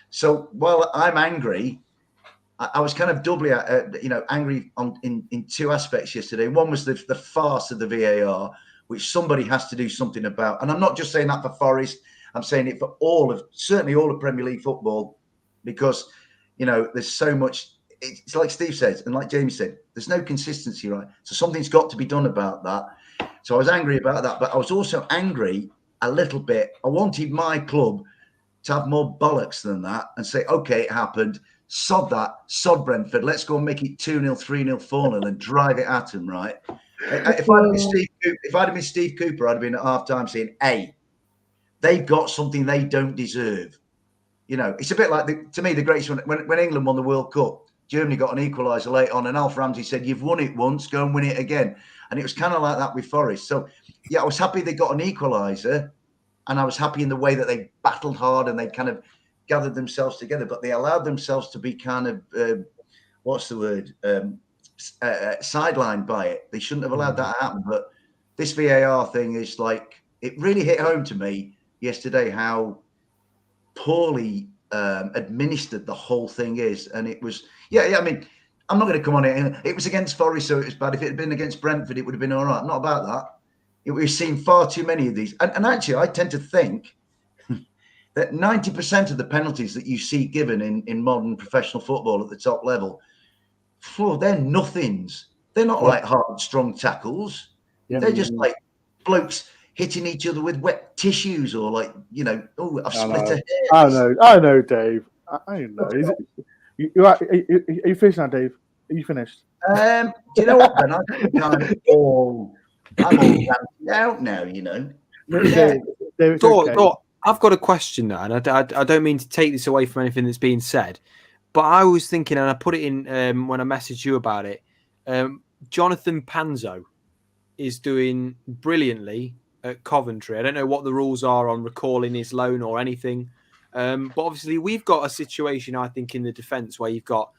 So while I'm angry, I was kind of doubly, angry in 2 aspects yesterday. One was the farce of the VAR, which somebody has to do something about. And I'm not just saying that for Forest. I'm saying it for certainly all of Premier League football, because you know, there's so much. It's like Steve says, and like Jamie said, there's no consistency, right? So something's got to be done about that. So I was angry about that, but I was also angry a little bit. I wanted my club to have more bollocks than that and say, okay, it happened. Sod that. Sod Brentford. Let's go and make it 2-0, 3-0, 4-0 and drive it at them, right? If I'd have been Steve Cooper, I'd have been at half-time saying, hey, they've got something they don't deserve. You know, it's a bit like, to me, the greatest one. When England won the World Cup, Germany got an equaliser late on, and Alf Ramsey said, you've won it once, go and win it again. And it was kind of like that with Forest. So, yeah, I was happy they got an equaliser, and I was happy in the way that they battled hard and they kind of gathered themselves together, but they allowed themselves to be kind of sidelined by it. They shouldn't have allowed that to happen. But this VAR thing is like, it really hit home to me yesterday how poorly administered the whole thing is. And it was, I mean, I'm not going to come on it. It was against Forest, so it was bad. If it had been against Brentford, it would have been all right. Not about that. We've seen far too many of these. And actually, I tend to think that 90% of the penalties that you see given in modern professional football at the top level, they're nothings. They're not like hard, strong tackles. They're just like blokes hitting each other with wet tissues or like, I've split a hair. I know, Dave. I know. Are you finished now, Dave? Are you finished? Do you know what, Ben? I'm all ranted out now, Dave, it's okay. I've got a question now, and I don't mean to take this away from anything that's being said, but I was thinking, and I put it in when I messaged you about it, Jonathan Panzo is doing brilliantly at Coventry. I don't know what the rules are on recalling his loan or anything, but obviously we've got a situation, I think, in the defence where you've got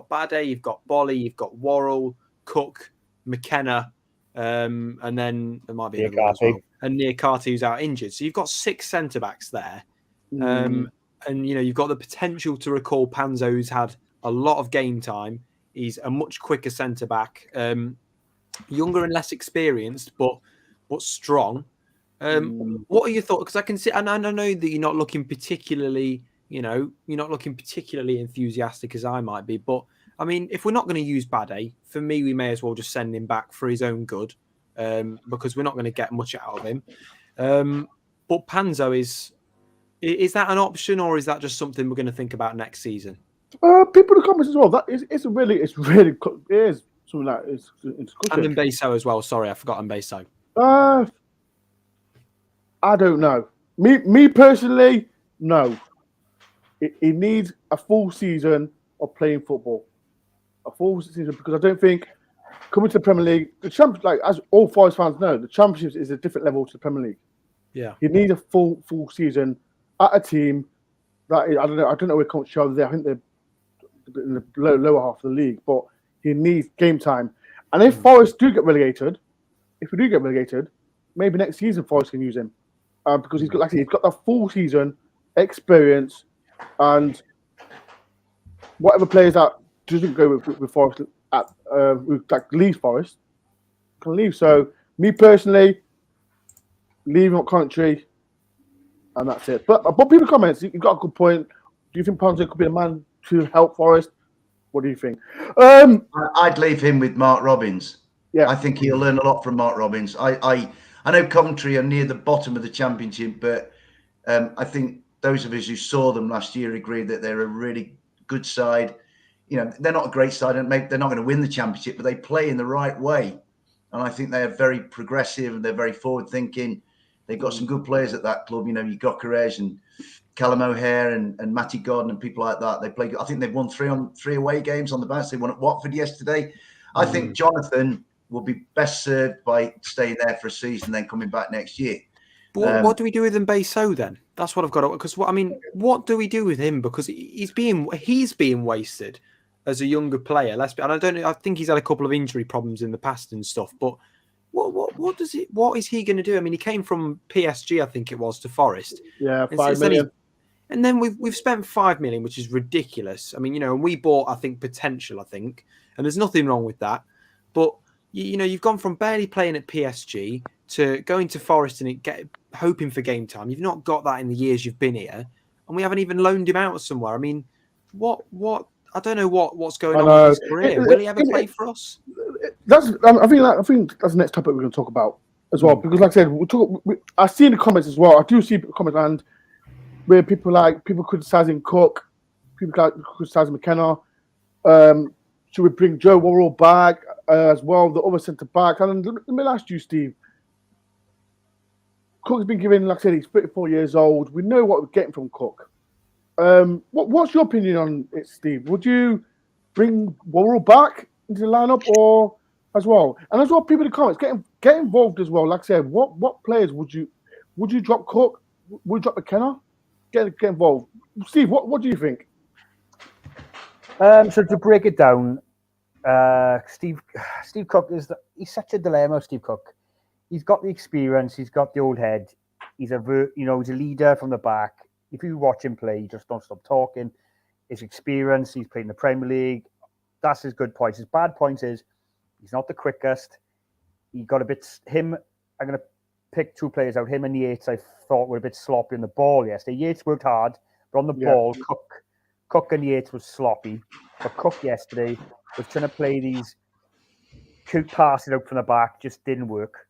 Bade, you've got Bolly, you've got Worrell, Cook, McKenna, and then there might be another one as well. And Niakate, who's out injured. So you've got 6 centre-backs there. And, you've got the potential to recall Panzo, who's had a lot of game time. He's a much quicker centre-back, younger and less experienced, but strong. What are your thoughts? Because I can see, and I know that you're not looking particularly, enthusiastic as I might be. But, I mean, if we're not going to use Bade, for me, we may as well just send him back for his own good. Because we're not going to get much out of him. But Panzo is that an option, or is that just something we're going to think about next season? People in the comments as well. That it's really it is something that is in discussion. And Mbeso as well. Sorry, I forgot Mbeso. I don't know. Me personally, no. He needs a full season of playing football. A full season, because I don't think coming to the Premier League, the Championship, like as all Forest fans know, the Championship is a different level to the Premier League. Yeah, he needs a full season at a team that is, I don't know where Coach Charles there. I think they're in the lower half of the league, but he needs game time. And if Forest do get relegated, maybe next season Forest can use him because he's got that full season experience, and whatever players that doesn't go with Forest leave Forest can leave. So me personally, leaving up country, and that's it. But people comments, you've got a good point. Do you think Panzo could be a man to help Forest? What do you think? I'd leave him with Mark Robbins. Yeah, I think he'll learn a lot from Mark Robbins. I know Coventry are near the bottom of the Championship, but I think those of us who saw them last year agree that they're a really good side. They're not a great side, and maybe they're not going to win the Championship, but they play in the right way. And I think they are very progressive and they're very forward-thinking. They've got some good players at that club. You Gyökeres and Callum O'Hare and Matty Gordon and people like that. They play. I think they've won 3 away games on the bounce. They won at Watford yesterday. I think Jonathan will be best served by staying there for a season, then coming back next year. But what do we do with Mbeso then? That's what I've got to. Because what do we do with him? Because he's being wasted as a younger player. And I think he's had a couple of injury problems in the past and stuff. But what is he going to do? I mean, he came from PSG, I think it was, to Forest. Yeah, 5 million. And then we've spent 5 million, which is ridiculous. I mean, and we bought, I think, potential. I think, and there's nothing wrong with that. But you've gone from barely playing at PSG to going to Forest and hoping for game time. You've not got that in the years you've been here, and we haven't even loaned him out somewhere. I mean, what? I don't know what's going on with his career. Will he ever play for us? I think that's the next topic we're going to talk about as well. Because, like I said, I see in the comments as well. I do see comments and where people criticizing Cook, people criticizing McKenna. Should we bring Joe Worrell back as well, the other centre back? And let me ask you, Steve. Cook's been given, like I said, he's 34 years old. We know what we're getting from Cook. What's your opinion on it, Steve? Would you bring Worrell back into the lineup or as well? And as well, people in the comments get involved as well. Like I said, what players would you drop Cook? we drop McKenna. Get involved. Steve, what do you think? So to break it down, Steve Cook he's such a dilemma. Steve Cook, he's got the experience, he's got the old head, he's a leader from the back. If you watch him play, you just don't stop talking. His experience, he's played in the Premier League. That's his good points. His bad points is he's not the quickest. He got a bit him. I'm going to pick two players out. Him and Yates, I thought were a bit sloppy on the ball yesterday. Yates worked hard, but on the ball, Cook and Yates was sloppy. But Cook yesterday was trying to play these cute passes out from the back, just didn't work.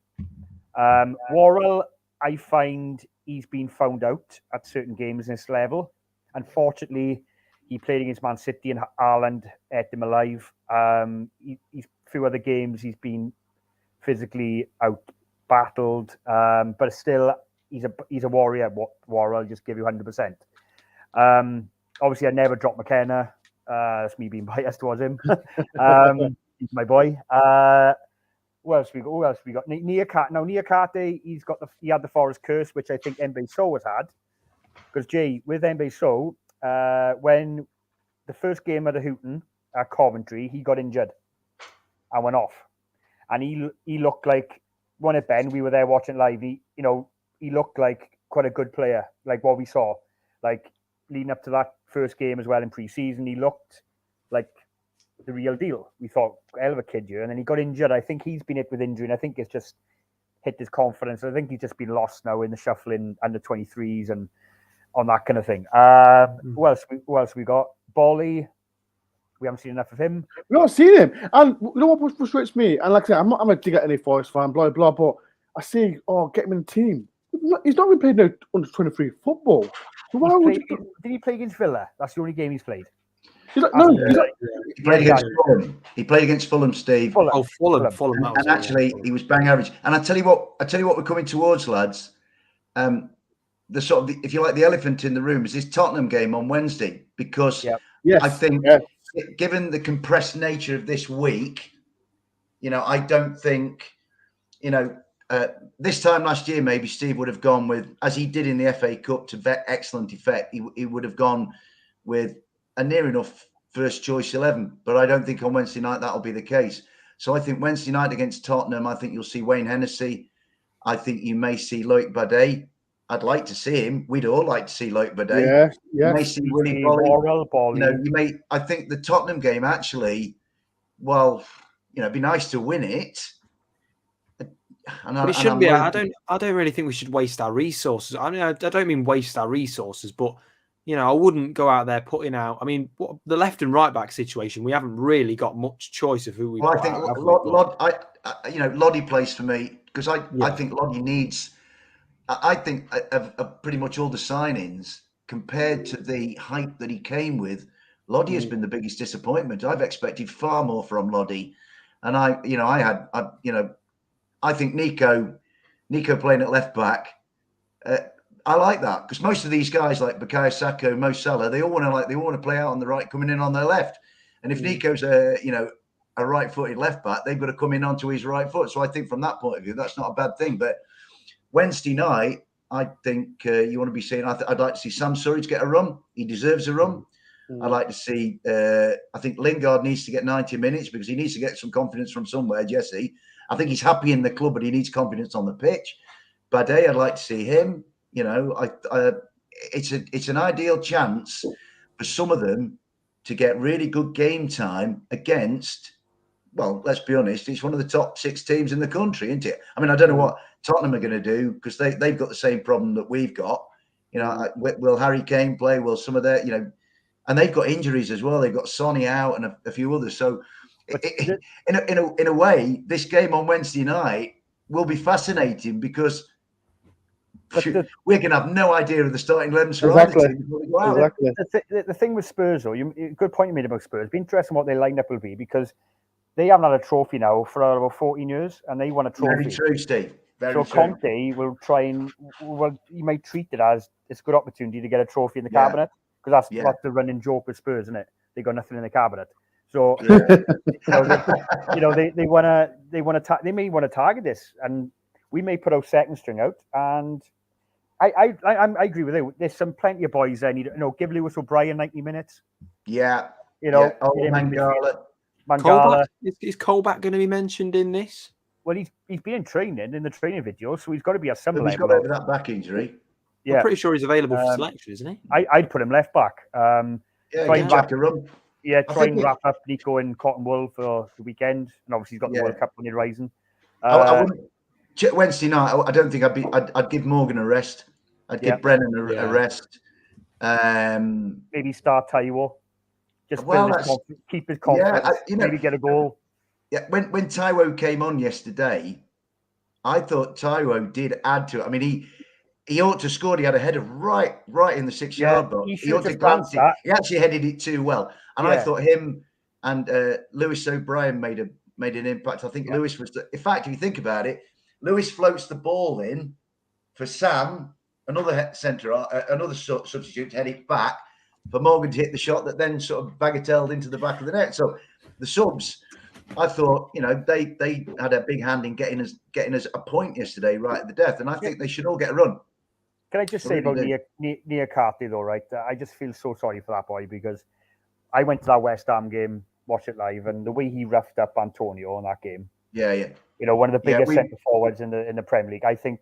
Worrell, I find he's been found out at certain games in this level. Unfortunately, he played against Man City and Haaland ate him alive. He's few other games he's been physically out battled, but still he's a warrior. Worrell, I'll just give you 100%. Obviously, I never dropped McKenna. That's me being biased towards him. He's my boy. Who else we got? Niakate. Now Niakate, he had the Forest curse, which I think Mbe So has had. Because Jay, with Mbe So, when the first game at the Houghton at Coventry, he got injured and went off, and he looked like one at Ben. We were there watching live. He looked like quite a good player, like what we saw, like leading up to that first game as well in pre-season. He looked like the real deal. We thought, hell of a kid here, and then he got injured. I think he's been hit with injury, and I think it's just hit his confidence. I think he's just been lost now in the shuffling under 23s and on that kind of thing. Who else we got? Bolly. We haven't seen enough of him. We've not seen him. And you know what frustrates me? And like I said, I'm a dig at any Forest fan, blah, blah, but I see, get him in the team. He's not even played no under 23 football. So did he play against Villa? That's the only game he's played. He played against Fulham. He played against Fulham, Steve. Fulham. And actually, he was bang average. And I tell you what we're coming towards, lads. The sort of, if you like, the elephant in the room is this Tottenham game on Wednesday, because I think, given the compressed nature of this week, I don't think, this time last year, maybe Steve would have gone with, as he did in the FA Cup to excellent effect, he would have gone with a near enough first choice 11. But I don't think on Wednesday night that'll be the case. So I think Wednesday night against Tottenham, I think you'll see Wayne Hennessy. I think you may see Loic Bade. I'd like to see him. We'd all like to see Loic Bade. Yeah. You may see Willie Bolly. I think the Tottenham game actually, it'd be nice to win it. But it shouldn't be. I don't really think we should waste our resources. I mean, I don't mean waste our resources, but I wouldn't go out there putting out. I mean, the left and right back situation, we haven't really got much choice of who we. Well, I think Loddy plays for me, because I think Loddy needs. I think of pretty much all the signings, compared to the hype that he came with, Loddy has been the biggest disappointment. I've expected far more from Loddy, and I think Nico playing at left back, I like that, because most of these guys like Bukayo Saka, Mo Salah, they all want to play out on the right, coming in on their left, and if Nico's a right-footed left back, they've got to come in onto his right foot. So I think from that point of view, that's not a bad thing, but. Wednesday night, I think you want to be seeing. I'd like to see Sam Surridge get a run. He deserves a run. I'd like to see. I think Lingard needs to get 90 minutes, because he needs to get some confidence from somewhere. Jesse, I think he's happy in the club, but he needs confidence on the pitch. Bade, I'd like to see him. It's an ideal chance for some of them to get really good game time against. Well, let's be honest, it's one of the top 6 teams in the country, isn't it? I mean, I don't know what Tottenham are going to do, because they've got the same problem that we've got. Will Harry Kane play? Will some of their, and they've got injuries as well. They've got Sonny out and a few others. So, in a way, this game on Wednesday night will be fascinating, because we're going to have no idea of the starting 11s for either team. The thing with Spurs, though, good point you made about Spurs. It'll be interesting what their lineup will be, because they haven't had a trophy now for about 14 years, and they won a trophy. Very true, Steve. Very true. Conte will try and, he might treat it as it's a good opportunity to get a trophy in the cabinet, because that's the running joke with Spurs, isn't it? They got nothing in the cabinet. So, they may want to target this, and we may put our second string out, and I agree with you. There's some plenty of boys there. Give Lewis O'Brien 90 minutes. Yeah. Yeah. Oh, get him in midfield. Mangala. Is Colback going to be mentioned in this? Well, he's been in training in the training video, so he's got to be at some level. He's got over that back injury. Yeah. I'm pretty sure he's available for selection, isn't he? I'd put him left back. Try and wrap up Nico and Cotton Wool for the weekend, and obviously he's got the World Cup on the horizon. I wouldn't. Wednesday night, I don't think I'd give Morgan a rest. I'd give Brennan a rest. Maybe start Taiwo. Just keep his confidence. Maybe get a goal. Yeah, when Taiwo came on yesterday, I thought Taiwo did add to it. I mean, he ought to have scored. He had a header right in the 6-yard box. He ought to glance it. He actually headed it too well. And I thought him and Lewis O'Brien made an impact. I think Lewis was in fact, if you think about it, Lewis floats the ball in for Sam, another substitute, to head it back for Morgan to hit the shot that then sort of bagatelled into the back of the net. So the subs, I thought, they had a big hand in getting us a point yesterday right at the death, and I think they should all get a run. Can I just say about Nia Carty though, right? I just feel so sorry for that boy because I went to that West Ham game, watched it live, and the way he roughed up Antonio in that game. Yeah. One of the biggest centre forwards in the Premier League. I think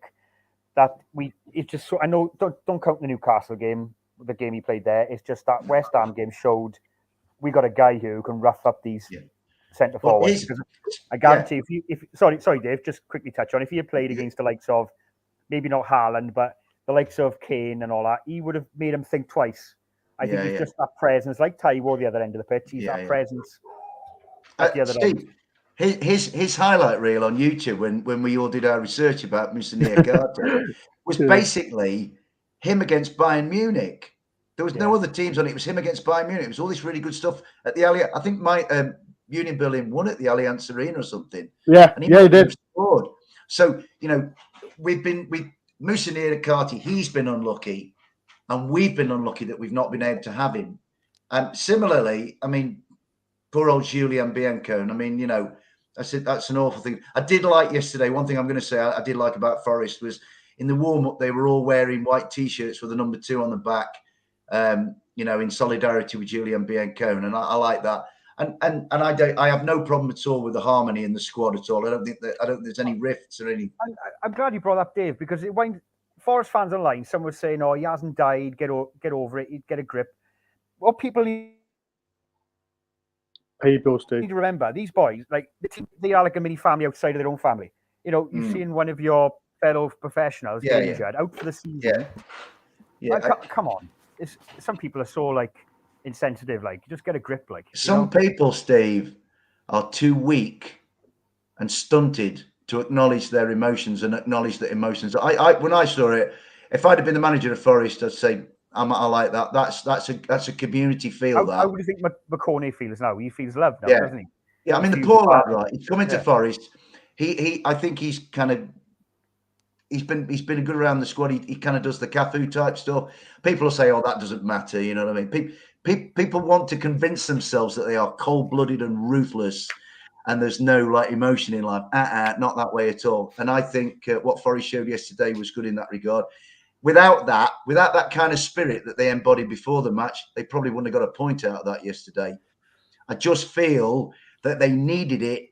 that it's just so. I know don't count the Newcastle game, the game he played there. It's just that West Ham game showed we got a guy here who can rough up these centre forwards. I guarantee if sorry Dave, just quickly touch on if he had played against the likes of maybe not Haaland, but the likes of Kane and all that, he would have made him think twice. I think he's just that presence, like Taiwo the other end of the pitch. He's that presence at the other end. His highlight reel on YouTube when we all did our research about Nia Carty was basically him against Bayern Munich. There was no other teams on it. It was him against Bayern Munich. It was all this really good stuff at the Allianz. I think Union Berlin won at the Allianz Arena or something. Yeah, and he did. Scored. So with Nia Carty, he's been unlucky, and we've been unlucky that we've not been able to have him. And similarly, I mean, poor old Julian Biancone. I mean, I said that's an awful thing. I did like yesterday. One thing I'm going to say I did like about Forest was in the warm up they were all wearing white T-shirts with the number 2 on the back. In solidarity with Julian Biancone, and I like that. And I have no problem at all with the harmony in the squad at all. I don't think there's any rifts or any. I'm glad you brought up Dave because Forest fans online, some were saying, "Oh, he hasn't died. Get over it. Get a grip." What people need to remember, these boys, like they are like a mini family outside of their own family. You've seen one of your fellow professionals get injured out for the season. Come on. Some people are so insensitive. Just get a grip. Some people, Steve, are too weak and stunted to acknowledge their emotions and acknowledge that emotions. When I saw it, if I'd have been the manager of Forest, I'd say I like that. That's a community feel. How would you think McConaughey feels now? He feels loved now, doesn't he? Yeah, I mean the poor lad, right? He's coming to Forest. I think he's kind of. He's been a good around the squad. He kind of does the Cafu type stuff. People will say, "Oh, that doesn't matter." You know what I mean? People want to convince themselves that they are cold-blooded and ruthless, and there's no emotion in life. Not that way at all. And I think what Forest showed yesterday was good in that regard. Without that kind of spirit that they embodied before the match, they probably wouldn't have got a point out of that yesterday. I just feel that they needed it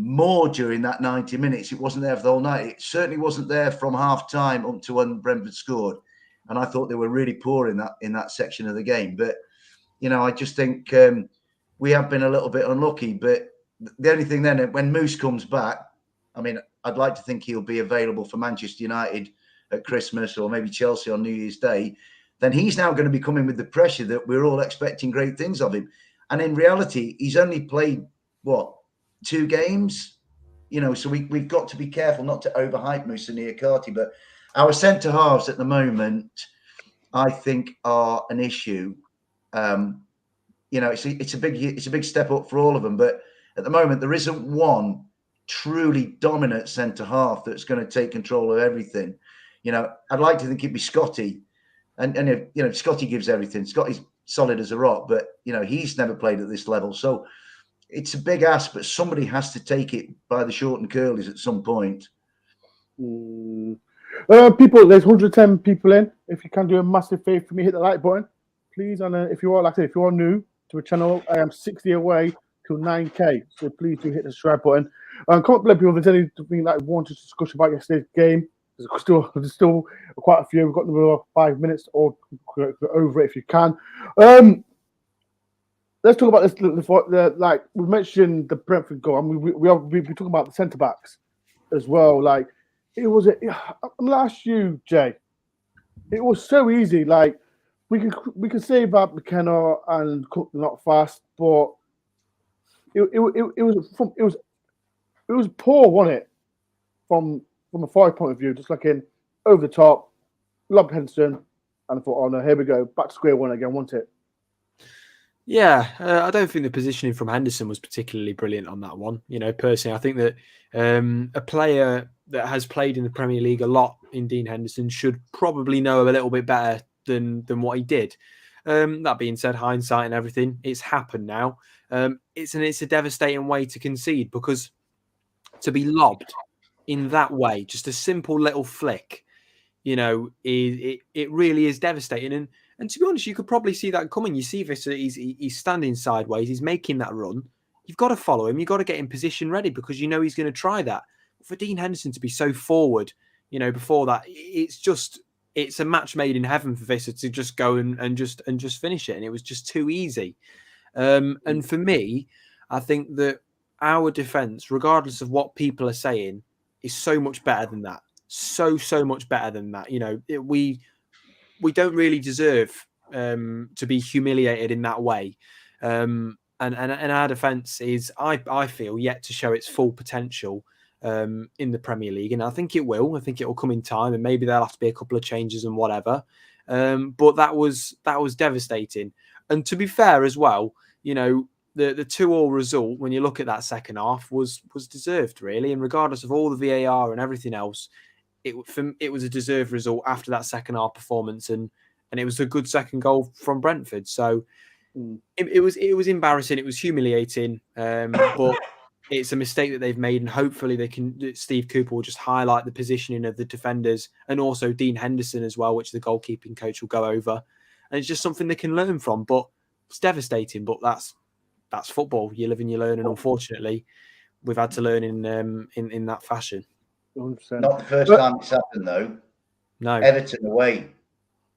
more during that 90 minutes. It wasn't there for the whole night. It certainly wasn't there from half time up to when Brentford scored. And I thought they were really poor in that section of the game. But, I just think we have been a little bit unlucky. But the only thing then, when Moose comes back, I mean, I'd like to think he'll be available for Manchester United at Christmas or maybe Chelsea on New Year's Day. Then he's now going to be coming with the pressure that we're all expecting great things of him. And in reality, he's only played, 2 games, so we've got to be careful not to overhype Nia Carty. But our centre halves at the moment, I think, are an issue. It's a big step up for all of them. But at the moment, there isn't one truly dominant centre half that's going to take control of everything. I'd like to think it'd be Scotty, and Scotty gives everything. Scotty's solid as a rock, but he's never played at this level, so. It's a big ask, but somebody has to take it by the short and curlies at some point. People, there's 110 people in. If you can do a massive favor for me, hit the like button, please. And if you are, like I said, if you are new to the channel, I am 60 away to 9k. So please do hit the subscribe button. Comment below, people. If there's anything that you want to discuss about yesterday's game, there's still quite a few. We've got another 5 minutes, or go over it if you can. Let's talk about this. Like we mentioned, the Brentford goal. I mean, we're talking about the centre backs as well. Like it was. Last you, Jay. It was so easy. Like we can say about McKenna and Cook not fast, but it was poor, wasn't it? From a Forest point of view, just like in over the top, lob Henderson, and I thought, oh no, here we go, back to square one again, wasn't it? Yeah, I don't think the positioning from Henderson was particularly brilliant on that one. You know, personally, I think that a player that has played in the Premier League a lot in Dean Henderson should probably know a little bit better than what he did. That being said, hindsight and everything, it's happened now. It's a devastating way to concede, because to be lobbed in that way, just a simple little flick, you know, it really is devastating. And to be honest, you could probably see that coming. You see this, he's standing sideways, he's making that run. You've got to follow him. You've got to get in position ready, because you know he's going to try that. For Dean Henderson to be so forward, you know, before that, it's a match made in heaven for Visser to just go and just finish it. And it was just too easy. And for me, I think that our defence, regardless of what people are saying, is so much better than that. So much better than that. You know, we don't really deserve to be humiliated in that way. And our defence is, I feel, yet to show its full potential in the Premier League. And I think it will. I think it will come in time, and maybe there'll have to be a couple of changes and whatever. But that was devastating. And to be fair as well, you know, the 2-2 result, when you look at that second half, was deserved, really. And regardless of all the VAR and everything else, it was a deserved result after that second half performance, and it was a good second goal from Brentford. So it was embarrassing, it was humiliating, but it's a mistake that they've made, and hopefully Steve Cooper will just highlight the positioning of the defenders and also Dean Henderson as well, which the goalkeeping coach will go over, and it's just something they can learn from. But it's devastating, but that's football. You live and you learn, and unfortunately, we've had to learn in that fashion. 100%. Not the first time it's happened, though. No. Everton away.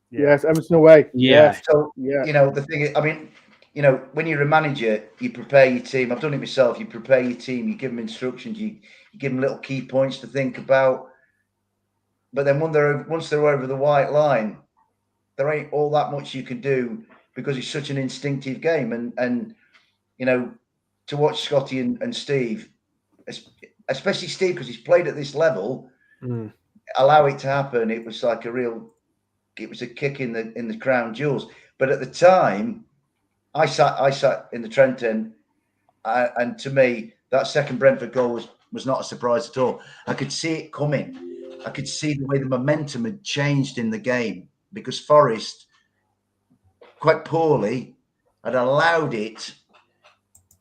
Yes, Everton away. Yeah. So, you know, the thing is, I mean, you know, when you're a manager, you prepare your team. I've done it myself. You prepare your team. You give them instructions. You give them little key points to think about. But then once they're over the white line, there ain't all that much you can do, because it's such an instinctive game. And you know, to watch Scotty and Steve, especially Steve, because he's played at this level, allow it to happen. It was like it was a kick in the crown jewels. But at the time, I sat in the Trent end, and to me, that second Brentford goal was not a surprise at all. I could see it coming. I could see the way the momentum had changed in the game, because Forest, quite poorly, had allowed it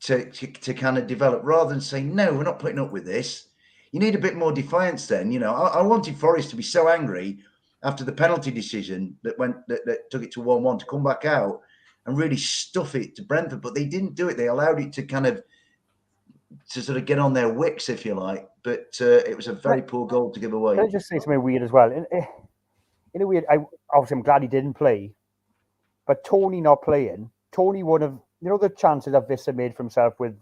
to kind of develop, rather than saying, no, we're not putting up with this. You need a bit more defiance then. You know, I wanted Forest to be so angry after the penalty decision that took it to 1-1 to come back out and really stuff it to Brentford, but they didn't do it. They allowed it to sort of get on their wicks, if you like. But it was a very poor goal to give away. Can I just say something weird as well? In a weird, obviously I'm glad he didn't play, but Tony not playing, Tony would have, you know, the chances that Visser made for himself with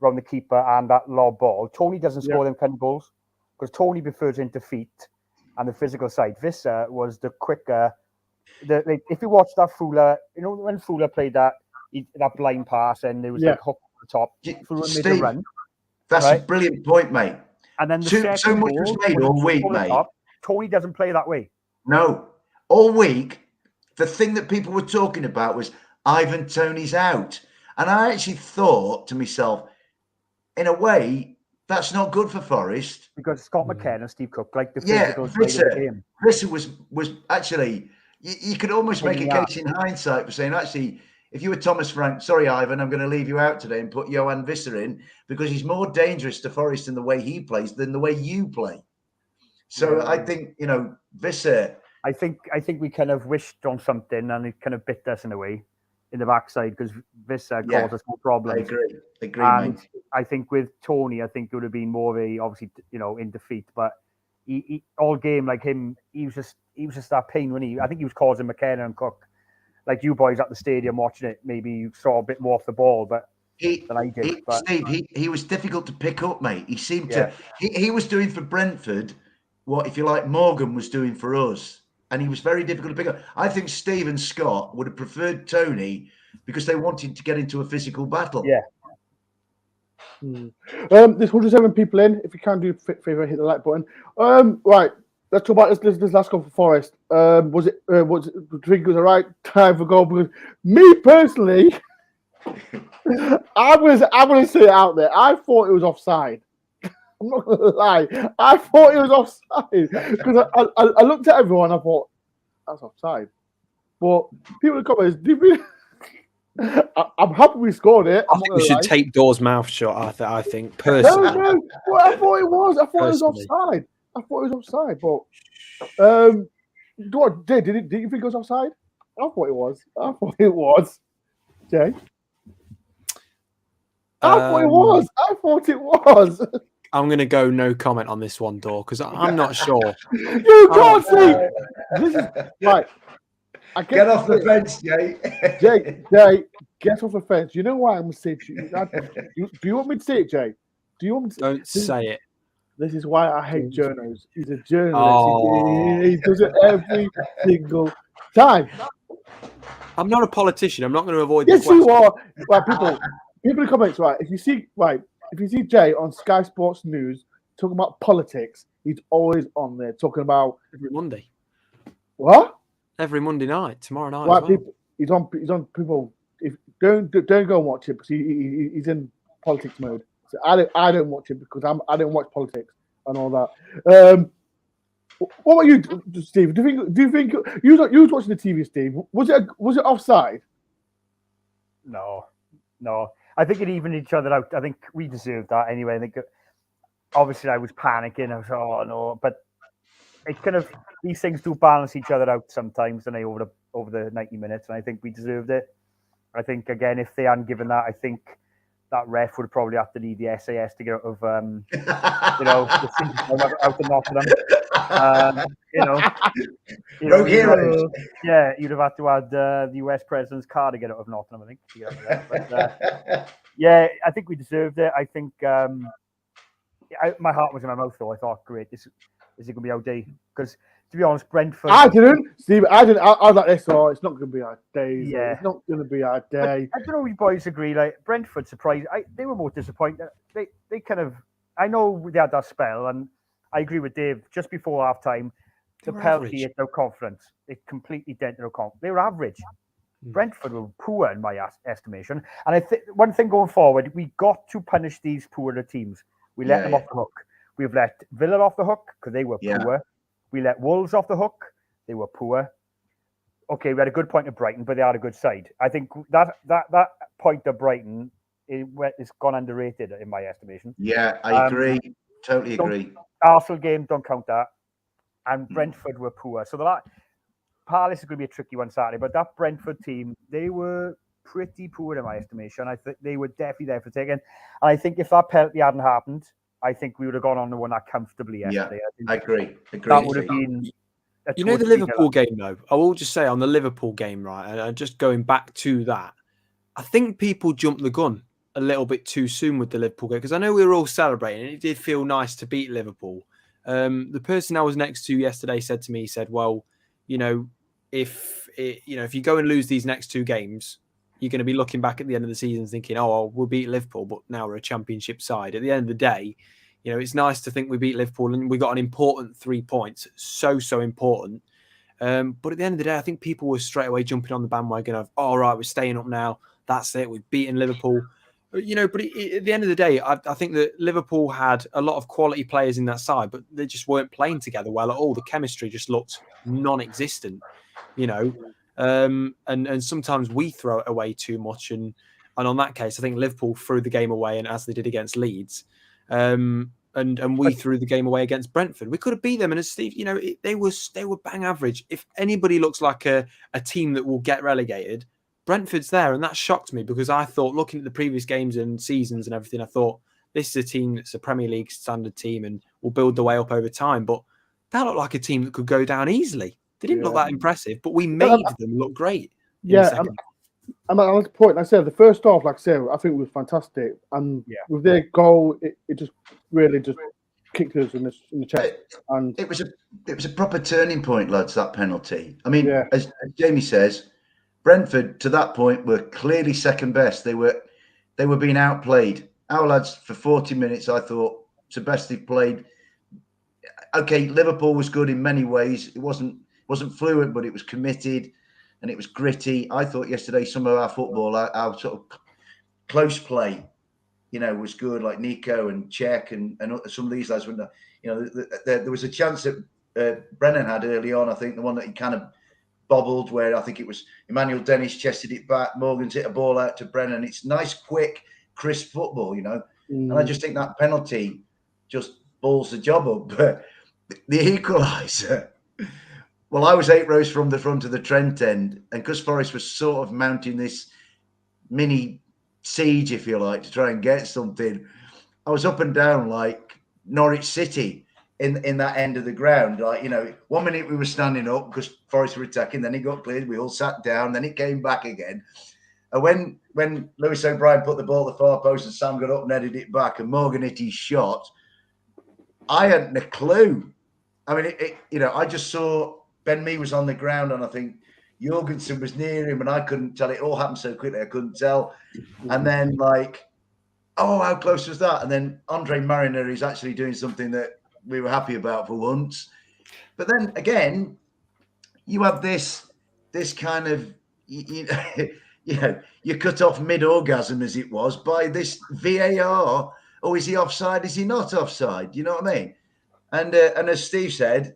around the keeper and that lob ball. Tony doesn't score them kind of goals, because Tony prefers into feet and the physical side. Visser was the quicker. If you watch that Fuller, you know, when Fuller played that blind pass and there was like hook at the top, Fuller made the run. That's a brilliant point, mate. And then so much was made all week, mate. Tony doesn't play that way. No, all week. The thing that people were talking about was Ivan Toney's out, and I actually thought to myself, in a way, that's not good for Forest, because Scott McKenna and Steve Cook, like the physical side of the game. Visser was actually. You could almost make a case in hindsight for saying, actually, if you were Thomas Frank, sorry, Ivan, I'm going to leave you out today and put Johan Visser in, because he's more dangerous to Forest in the way he plays than the way you play. So I think, Visser. I think we kind of wished on something and it kind of bit us in a way in the backside because Visser caused us more problems. I agree, and mate. I think with Tony, I think it would have been more of a, obviously, in defeat, but he all game like him, he was just that pain when I think he was causing McKenna and Cook, like you boys at the stadium watching it, maybe you saw a bit more off the ball, but than I did. Steve, he was difficult to pick up, mate. He seemed to, he was doing for Brentford what, if you like, Morgan was doing for us. And he was very difficult to pick up. I think Steve and Scott would have preferred Tony because they wanted to get into a physical battle. Yeah. There's 107 people in. If you can do a favor, hit the like button. Right. Let's talk about this last goal for Forest. Was it do you think it was the right time for goal? Because me personally, I'm gonna say it out there. I thought it was offside. I'm not gonna lie. I thought it was offside because I looked at everyone. I thought that's offside. But people in the comments, I'm happy we scored it. I think we should tape Dore's mouth shut. I think personally. No. Well, I thought it was. I thought it was offside. I thought it was offside. But did you think it was offside? I thought it was. Jay. I thought it was. I'm going to go no comment on this one, Dore, because I'm not sure. You can't see. This is right. Get off the fence, Jay. Jay, get off the fence. You know why I'm going to say it to you? Do you want me to say it, Jay? Do you want me to? Don't say it. This is why I hate journos. He's a journalist. Oh. He does it every single time. I'm not a politician. I'm not going to avoid Yes, the question. you are. Right, people in the comments, right? If you see Jay on Sky Sports News talking about politics, he's always on there talking about Every Monday. What? Every Monday night, tomorrow night. Right, as well. people. He's on. People, if don't go and watch it because he's in politics mode. So I don't watch it because I don't watch politics and all that. What about you, Steve? Do you think you was watching the TV, Steve? Was it offside? No. I think it evened each other out. I think we deserved that anyway. I think obviously I was panicking. I was oh no, but it kind of these things do balance each other out sometimes, and over the 90 minutes, and I think we deserved it. I think again, if they hadn't given that, I think that ref would probably have to need the SAS to get out of out of Nottingham. Rogue heroes. Yeah, you'd have had to add the US president's car to get out of Nottingham, I think. To get out of there. But, yeah, I think we deserved it. I think my heart was in my mouth, though. I thought, great, this is it going to be our day? Because, to be honest, Brentford... I didn't, Steve. I was like this, it's not going to be our day. Yeah. It's not going to be our day. I don't know if you boys agree. Like, Brentford surprised. They were more disappointed. They kind of... I know they had that spell, and I agree with Dave. Just before half-time, the penalty hit their confidence. It completely dented their confidence. They were average. Brentford were poor in my estimation. And I think one thing going forward, we got to punish these poorer teams. We let them off the hook. We've let Villa off the hook because they were poor. We let Wolves off the hook. They were poor. Okay, we had a good point of Brighton, but they had a good side. I think that point of Brighton is gone underrated in my estimation. Yeah, I agree. Totally agree. Arsenal game, don't count that. And Brentford were poor. So that Palace is going to be a tricky one Saturday, but that Brentford team, they were pretty poor in my estimation. I think they were definitely there for taking. And I think if that penalty hadn't happened, I think we would have gone on to win that comfortably yesterday. I agree. That would have been... You know the Liverpool game, though? I will just say on the Liverpool game, right, and just going back to that, I think people jumped the gun a little bit too soon with the Liverpool game because I know we were all celebrating and it did feel nice to beat Liverpool. The person I was next to yesterday said to me, he said, well, if you go and lose these next two games, you're going to be looking back at the end of the season thinking, we'll beat Liverpool, but now we're a championship side. At the end of the day, it's nice to think we beat Liverpool and we got an important 3 points. So important. But at the end of the day, I think people were straight away jumping on the bandwagon of, right, we're staying up now. That's it. We've beaten Liverpool. But at the end of the day, I think that Liverpool had a lot of quality players in that side, but they just weren't playing together well at all. The chemistry just looked non-existent, and sometimes we throw it away too much. And on that case, I think Liverpool threw the game away, and as they did against Leeds. and we threw the game away against Brentford. We could have beat them. And as Steve, they were bang average. If anybody looks like a team that will get relegated, Brentford's there. And that shocked me because I thought, looking at the previous games and seasons and everything, I thought this is a team that's a Premier League standard team and will build the way up over time. But that looked like a team that could go down easily. They didn't look that impressive, but we made them look great. I'm at the point. I said the first half, like I said, I think it was fantastic, and with their goal, it just really just kicked us in the chest. And it was a proper turning point, lads. That penalty. I mean, as Jamie says, Brentford to that point were clearly second best. They were being outplayed. Our lads for 40 minutes, I thought, it's the best they've played. Okay, Liverpool was good in many ways. It wasn't fluent, but it was committed. And it was gritty. I thought yesterday some of our football, our sort of close play, was good. Like Nico and Czech and some of these lads. There was a chance that Brennan had early on. I think the one that he kind of bobbled, where I think it was Emmanuel Dennis chested it back. Morgan's hit a ball out to Brennan. It's nice, quick, crisp football, And I just think that penalty just balls the job up. But the equaliser. Well, I was 8 rows from the front of the Trent end, and because Forest was sort of mounting this mini siege, if you like, to try and get something, I was up and down like Norwich City in that end of the ground. Like, 1 minute we were standing up because Forest were attacking, then it got cleared, we all sat down, then it came back again. And when Lewis O'Brien put the ball at the far post and Sam got up and headed it back and Morgan hit his shot, I hadn't a clue. I mean, I just saw Ben Mee was on the ground, and I think Jorgensen was near him, and I couldn't tell. It all happened so quickly, I couldn't tell. And then, how close was that? And then Andre Mariner is actually doing something that we were happy about for once. But then again, you have this kind of, you cut off mid-orgasm, as it was, by this VAR. Oh, is he offside? Is he not offside? You know what I mean? And as Steve said,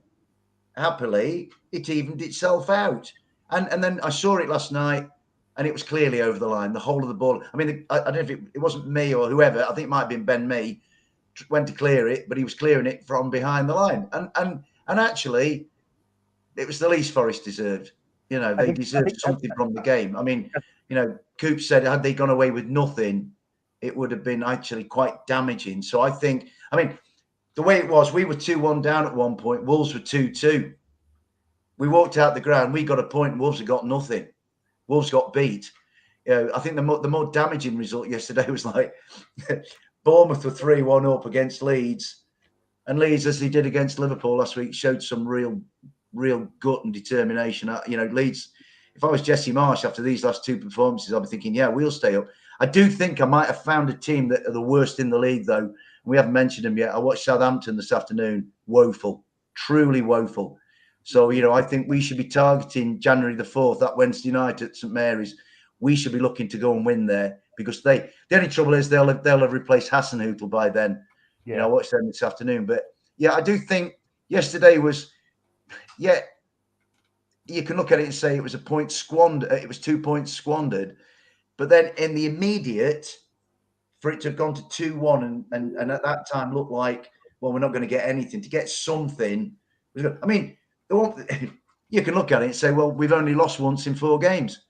happily, it evened itself out. And then I saw it last night, and it was clearly over the line, the whole of the ball. I mean, I don't know if it wasn't me or whoever. I think it might have been Ben Mee went to clear it, but he was clearing it from behind the line. And actually, it was the least Forest deserved. They deserved something from the game. I mean, Coop said, had they gone away with nothing, it would have been actually quite damaging. So I think, the way it was, we were 2-1 down at one point. Wolves were 2-2. We walked out the ground. We got a point. And Wolves had got nothing. Wolves got beat. I think the more damaging result yesterday was Bournemouth were 3-1 up against Leeds, and Leeds, as they did against Liverpool last week, showed some real gut and determination. Leeds. If I was Jesse Marsh after these last two performances, I'd be thinking, yeah, we'll stay up. I do think I might have found a team that are the worst in the league, though. We haven't mentioned them yet. I watched Southampton this afternoon. Woeful, truly woeful. So, I think we should be targeting January the 4th, that Wednesday night at St Mary's. We should be looking to go and win there because the only trouble is they'll have replaced Hasenhüttl by then. Yeah. I watched them this afternoon. But, I do think yesterday was, you can look at it and say it was a point squandered. It was 2 points squandered. But then in the immediate, for it to have gone to 2-1 and at that time looked like, well, we're not going to get anything. To get something, I mean, you can look at it and say, well, we've only lost once in 4 games.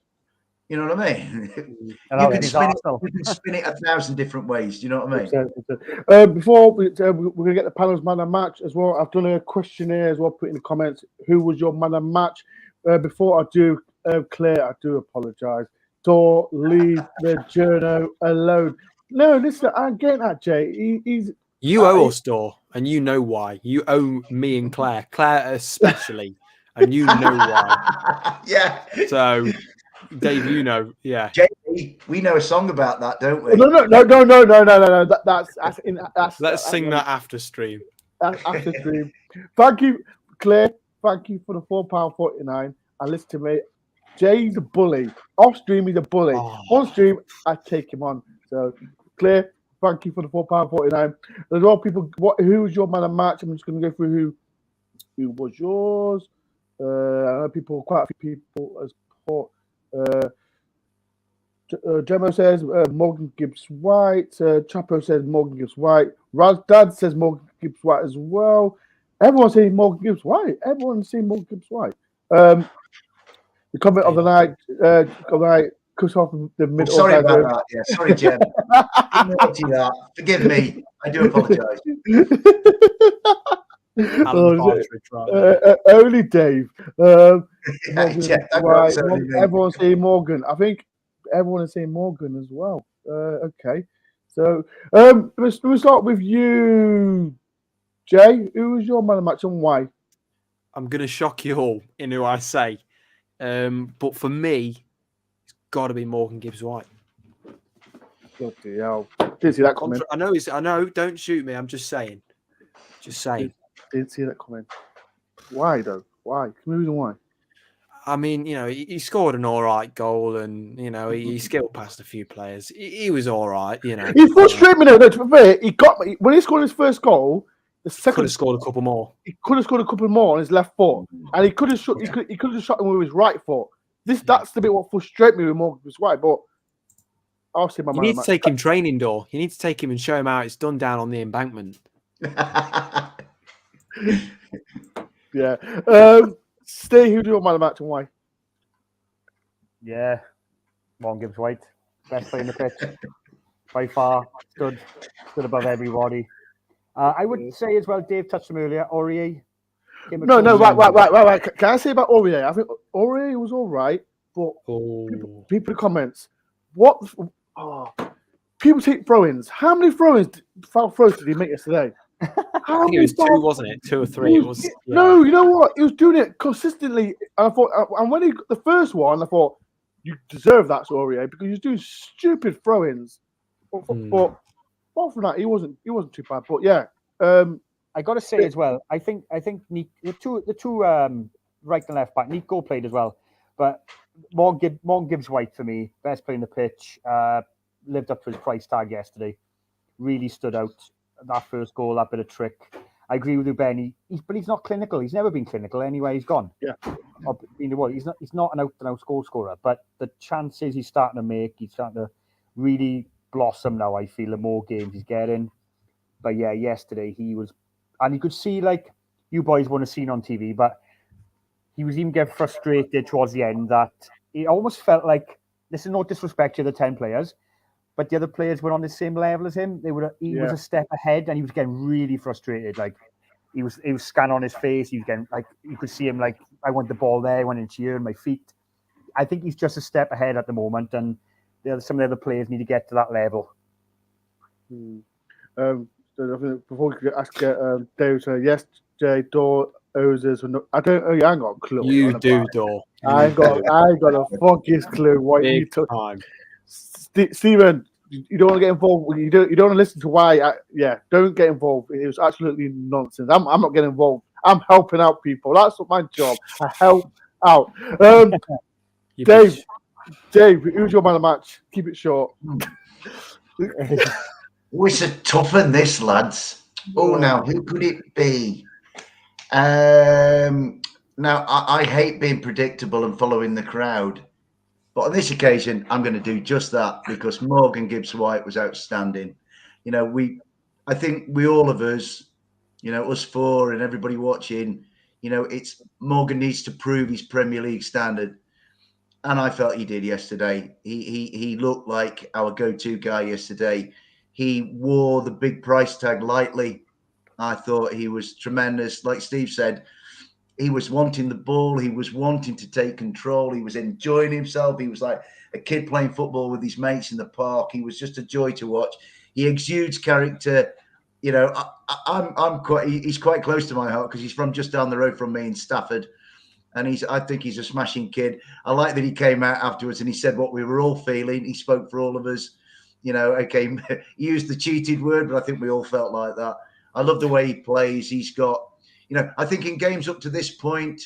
You know what I mean? You can spin it 1,000 different ways. Do you know what I mean? Before we're going to get the panel's man of match as well, I've done a questionnaire as well, put in the comments, who was your man of match? Before I do, Claire, I do apologise. Dore, leave the journo alone. No, listen, I'm getting at Jay. You owe us, Dore, and you know why. You owe me and Claire especially, and you know why. Yeah. So, Dave, yeah. Jay, we know a song about that, don't we? No. Let's sing that after stream. After stream. Thank you, Claire. Thank you for the £4.49. And listen to me. Jay's a bully. Off stream, he's a bully. On stream, I take him on. So, Claire, thank you for the £4.49. There's all people. Who was your man of match? I'm just going to go through who was yours. I know quite a few people has put. Gemma says Morgan Gibbs White. Chapo says Morgan Gibbs White. Raz Dad says Morgan Gibbs White as well. Everyone's saying Morgan Gibbs White. Everyone's saying Morgan Gibbs White. The comment of the night, cuts off the middle. Sorry about that. Yeah, sorry, Jem. That. Forgive me. I do apologise. Only Dave. Right. Everyone's saying Morgan. I think everyone is saying Morgan as well. Okay. So let's start with you, Jay. Who was your man of the match and why? I'm going to shock you all in who I say. But for me, it's got to be Morgan Gibbs White. Bloody hell. Didn't see that coming. I know. Don't shoot me. I'm just saying. Didn't see that coming. Why though? Why? Can we reason why? I mean, he scored an all right goal, and he skilled past a few players. He was all right. He frustrated me. No, to be fair, he got me when he scored his first goal. The second could have scored a couple more. He could have scored a couple more on his left foot, and he could have shot. He could have shot him with his right foot. That's the bit what frustrated me with Morgan Gibbs White. But I'll see my man. You need to take him training, Door. You need to take him and show him how it's done down on the embankment. Yeah. Steve, who do you want man of the match and why? Yeah, Morgan Gibbs White, best player in the pitch by far. Stood above everybody. I would say as well, Dave touched him earlier, Aurier. Right. Can I say about Aurier? I think Aurier was all right, but people comments. People take throw-ins. How many throw-ins did he make yesterday? I think it was 2, wasn't it? 2 or 3. It was. Yeah. No, you know what? He was doing it consistently. And I thought, and when he got the first one, I thought, you deserve that, Aurier, because he was doing stupid throw-ins. But apart from that, he wasn't too bad. But yeah, I got to say as well, I think the two right and left back, Nico played as well, but Morgan Gibbs White for me, best player in the pitch, lived up to his price tag yesterday. Really stood out. That first goal, that bit of trick. I agree with you, Ben. But he's not clinical. He's never been clinical anyway. He's gone. Yeah. He's not an out-and-out goal scorer, but the chances he's starting to make, he's starting to really blossom now. I feel the more games he's getting. But yeah, yesterday he was, and you could see like you boys wouldn't have seen on TV, but he was even getting frustrated towards the end. That it almost felt like, this is no disrespect to the 10 players. But the other players were on the same level as him. He was a step ahead, and he was getting really frustrated. Like he was scanning on his face. He was getting like you could see him like, I want the ball there. I want it here in my feet. I think he's just a step ahead at the moment, and some of the other players need to get to that level. So I think before we could ask Dave, yes, Jay, Door, Ozers. I don't. I ain't got a clue. You do, Door. I ain't got a fucking clue what you took. Stephen, you don't want to get involved. You don't want to listen to why. Don't get involved. It was absolutely nonsense. I'm not getting involved. I'm helping out people. That's what my job. I help out. Dave, who's your man of the match? Keep it short. It's a tough one, this, lads. Now who could it be? Now I hate being predictable and following the crowd. But on this occasion, I'm going to do just that because Morgan Gibbs White was outstanding. I think we all of us, us four and everybody watching, it's Morgan needs to prove his Premier League standard. And I felt he did yesterday. He looked like our go-to guy yesterday. He wore the big price tag lightly. I thought he was tremendous. Like Steve said, he was wanting the ball. He was wanting to take control. He was enjoying himself. He was like a kid playing football with his mates in the park. He was just a joy to watch. He exudes character. He's quite close to my heart because he's from just down the road from me in Stafford. And I think he's a smashing kid. I like that he came out afterwards and he said what we were all feeling. He spoke for all of us. He used the cheated word, but I think we all felt like that. I love the way he plays. He's got, I think in games up to this point,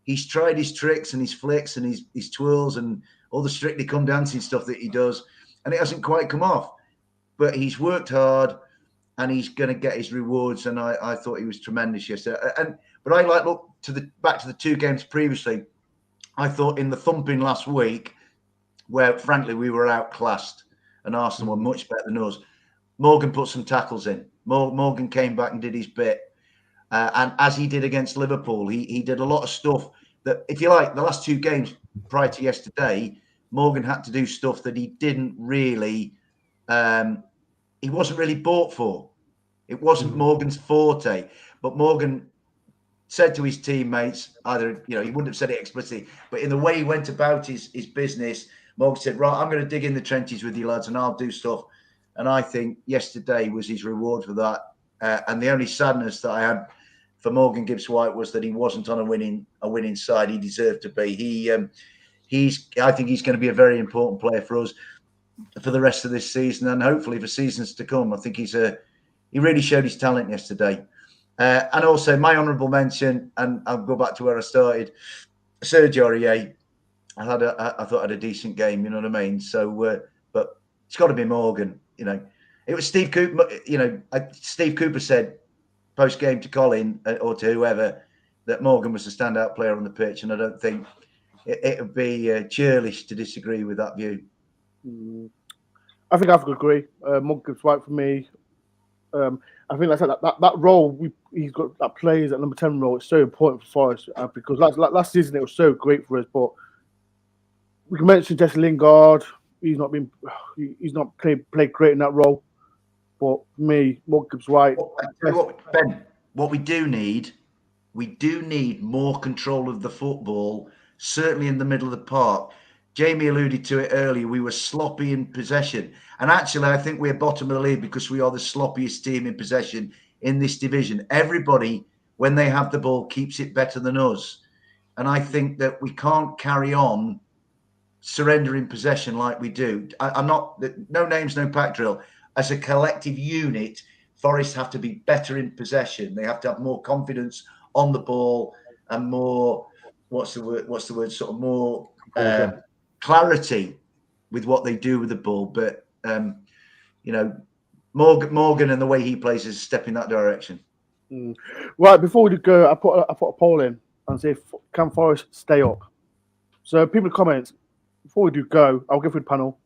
he's tried his tricks and his flicks and his twirls and all the Strictly Come Dancing stuff that he does, and it hasn't quite come off. But he's worked hard, and he's going to get his rewards. And I thought he was tremendous yesterday. But I back to the 2 games previously. I thought in the thumping last week, where, frankly, we were outclassed and Arsenal were much better than us. Morgan put some tackles in. Morgan came back and did his bit. And as he did against Liverpool, he did a lot of stuff that, if you like, the last 2 games prior to yesterday, Morgan had to do stuff that he didn't really, he wasn't really bought for. It wasn't Morgan's forte. But Morgan said to his teammates, either, he wouldn't have said it explicitly, but in the way he went about his business, Morgan said, right, I'm going to dig in the trenches with you lads and I'll do stuff. And I think yesterday was his reward for that. And the only sadness that I had for Morgan Gibbs-White was that he wasn't on a winning side. He deserved to be. I think he's going to be a very important player for us for the rest of this season and hopefully for seasons to come. I think he really showed his talent yesterday. And also my honourable mention, and I'll go back to where I started, Sergio Aurier. I thought had a decent game, you know what I mean? So, but it's got to be Morgan. It was Steve Cooper. Steve Cooper said post game to Colin or to whoever that Morgan was the standout player on the pitch, and I don't think it would be churlish to disagree with that view. I think I have to agree. Morgan Gibbs-White for me. I think that role he's got, that plays at number 10 role, is so important for Forest because last season it was so great for us. But we can mention Jesse Lingard. He's not played great in that role. But for me, Morgan Gibbs-White. Ben, what we do need more control of the football, certainly in the middle of the park. Jamie alluded to it earlier. We were sloppy in possession. And actually, I think we're bottom of the league because we are the sloppiest team in possession in this division. Everybody, when they have the ball, keeps it better than us. And I think that we can't carry on surrendering possession like we do. I'm not, no names, no pack drill. As a collective unit, Forest have to be better in possession. They have to have more confidence on the ball and more, what's the word, sort of more clarity with what they do with the ball. But, Morgan and the way he plays is a step in that direction. Right, before we go, I put a poll in and say, can Forest stay up? So people comment, before we do go, I'll go through the panel.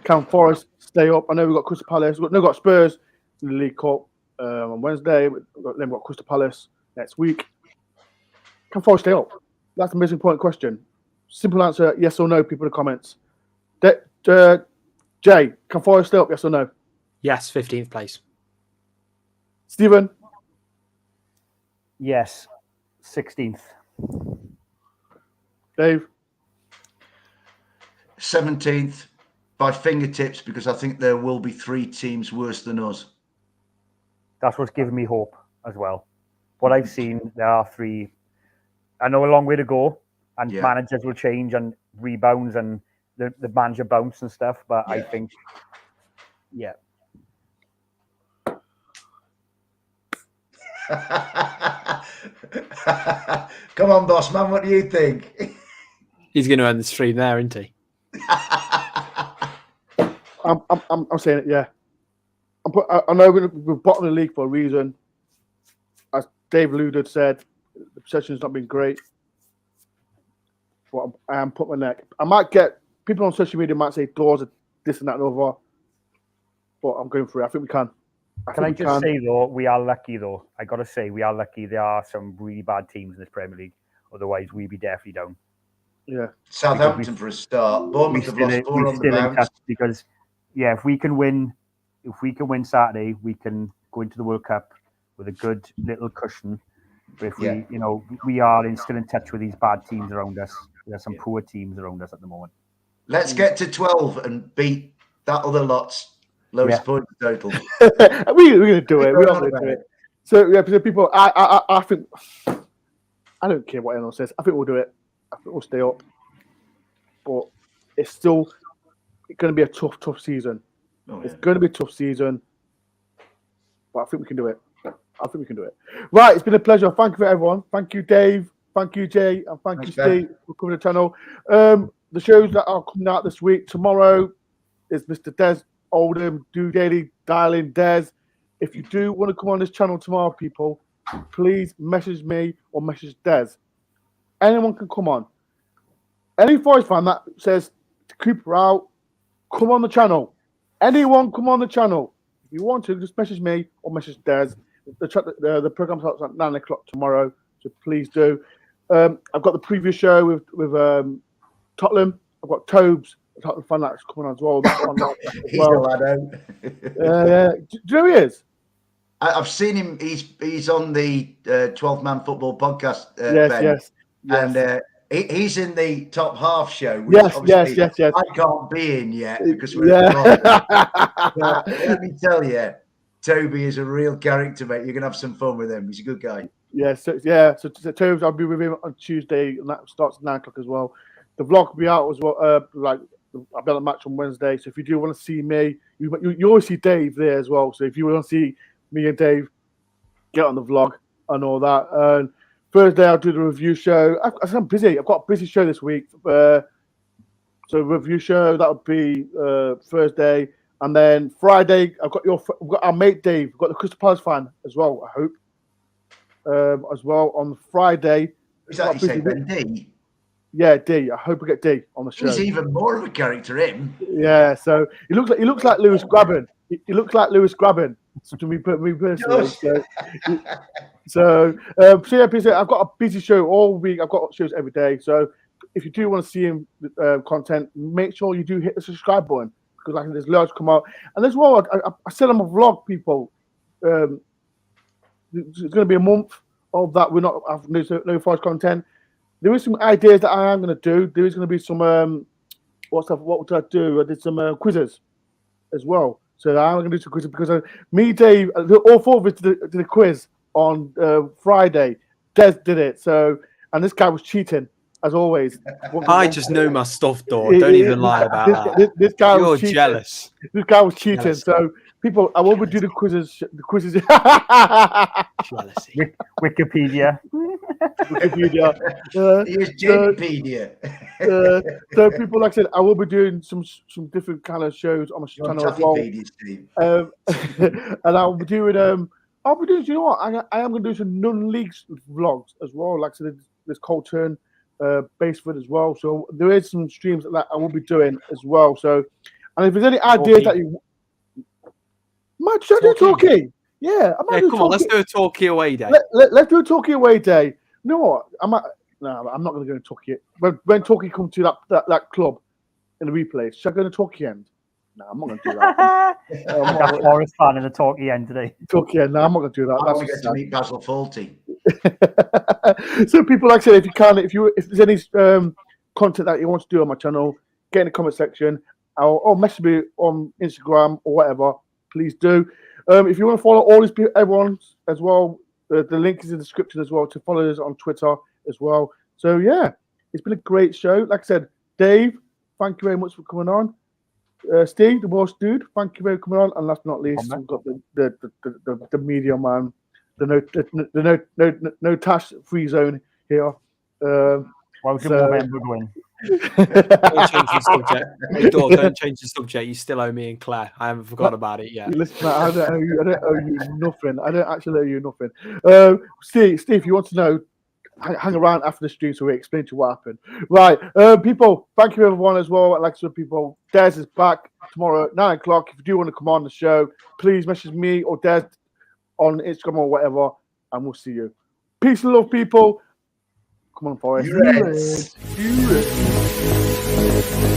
Can Forest stay up? I know we've got Crystal Palace. We've got Spurs in the League Cup on Wednesday. Then we've got Crystal Palace next week. Can Forest stay up? That's the most important question. Simple answer, yes or no, people in the comments. Jay, can Forest stay up, yes or no? Yes, 15th place. Stephen? Yes, 16th. Dave? 17th by fingertips, because I think there will be 3 teams worse than us. That's what's given me hope as well. What I've seen, there are 3. I know a long way to go, and managers will change and rebounds and the manager bounce and stuff, but I think, Come on, boss man, what do you think? He's going to end the stream there, isn't he? I'm saying it, yeah. I know we're bottom of the league for a reason. As Dave Ludard said, the possession's not been great. But I am putting my neck. I might get people on social media might say doors are this and that and over, but I'm going for it. I think we can. Can I just say though, we are lucky though. I got to say we are lucky. There are some really bad teams in this Premier League. Otherwise, we'd be definitely down. Yeah, Southampton for a start. Bournemouth have lost 4 on the bounce. Because if we can win Saturday, we can go into the World Cup with a good little cushion. But if we are still in touch with these bad teams around us. There's some poor teams around us at the moment. Let's get to 12 and beat that other lot's lowest points total. We're going to do it. We're not going to do it. So people, I think, I don't care what anyone says. I think we'll do it. I think we'll stay up. But it's still going to be a tough season. It's going to be a tough season. But I think we can do it. Right, it's been a pleasure. Thank you for everyone. Thank you, Dave. Thank you, Jay. And thank you, Steve, for coming to the channel. The shows that are coming out this week. Tomorrow is Mr. Des Oldham, Do Daily, Dial In Des. If you do want to come on this channel tomorrow, people, please message me or message Des. Anyone can come on. Any Forest fan that says to keep her out, come on the channel. Anyone come on the channel. If you want to, just message me or message Des. The program starts at 9 o'clock tomorrow, so please do. I've got the previous show with Tottenham. I've got Tobes, the Tottenham fan that's coming on as well. That's on He's a laddo. do you know who he is? I've seen him. He's on the 12-Man Football podcast. Yes. And he's in the top half show. Which Yes. I can't be in yet because we're let me tell you, Toby is a real character, mate. You're gonna have some fun with him. He's a good guy. So Tobes, I'll be with him on Tuesday, and that starts at 9 o'clock as well. The vlog will be out as well. I've done a match on Wednesday, so if you do want to see me, you always see Dave there as well. So if you want to see me and Dave, get on the vlog and all that. And Thursday I'll do the review show. I'm busy. I've got a busy show this week. So review show that'll be Thursday, and then Friday I've got our mate Dave. We've got the Crystal Palace fan as well. I hope as well on Friday. Is that you say Ben D? Yeah, D. I hope we get D on the show. He's even more of a character, him. Yeah, so he looks like Lewis Graben. He looks like Lewis Graben to me personally. So I've got a busy show all week. I've got shows every day. So if you do want to see him content, make sure you do hit the subscribe button because there's loads come out. And as well, I said on my vlog, people, it's going to be a month of that. We're not having no Forest content. There is some ideas that I am going to do. There is going to be some what would I do? I did some quizzes as well. So I'm going to do some quizzes because me, Dave, all four of us did a quiz on Friday. Des did it. So, and this guy was cheating as always. I just know my stuff, Dor. Don't even lie about that. This guy You're was cheating. jealous. This guy was cheating. Jealous. So people, I will be doing the quizzes. Jealousy. Wikipedia. Here's Wikipedia. So people, like I said, I will be doing some different kind of shows on my channel as well. And I'll be doing you know what? I am going to do some non-league vlogs as well. Like I said, there's Colton, Baseford as well. So there is some streams that I will be doing as well. So, and if there's any ideas that you, should I do Torquay? Yeah, come on, let's do a Torquay away day. Let's do a Torquay away day. You know what? I'm not going to go to Torquay. When Torquay come to that club in the replay, should I go to Torquay end? No, I'm not going to do that. I'm a Forest fan in the Torquay end today. Torquay end? No, I'm not going to do that. I want to get to meet Basil Fawlty. So people, like I said, if there's any content that you want to do on my channel, get in the comment section. Or message me on Instagram or whatever. Please do. If you want to follow all these people, everyone as well, the link is in the description as well to follow us on Twitter as well. So yeah, it's been a great show. Like I said, Dave, thank you very much for coming on. Steve, the boss dude, thank you very much for coming on. And last but not least, we've got the media man, the no tax free zone here. Welcome November going. Don't change the subject. Hey, Dor, don't change the subject. You still owe me and Claire. I haven't forgotten about it yet. Listen, I don't owe you nothing. I don't actually owe you nothing. Steve, if you want to know, hang around after the stream so we explain to you what happened. Right, people, thank you everyone as well. Like I said, people, Des is back tomorrow at 9 o'clock. If you do want to come on the show, please message me or Des on Instagram or whatever, and we'll see you. Peace and love, people. Come on, Forest. You Reds.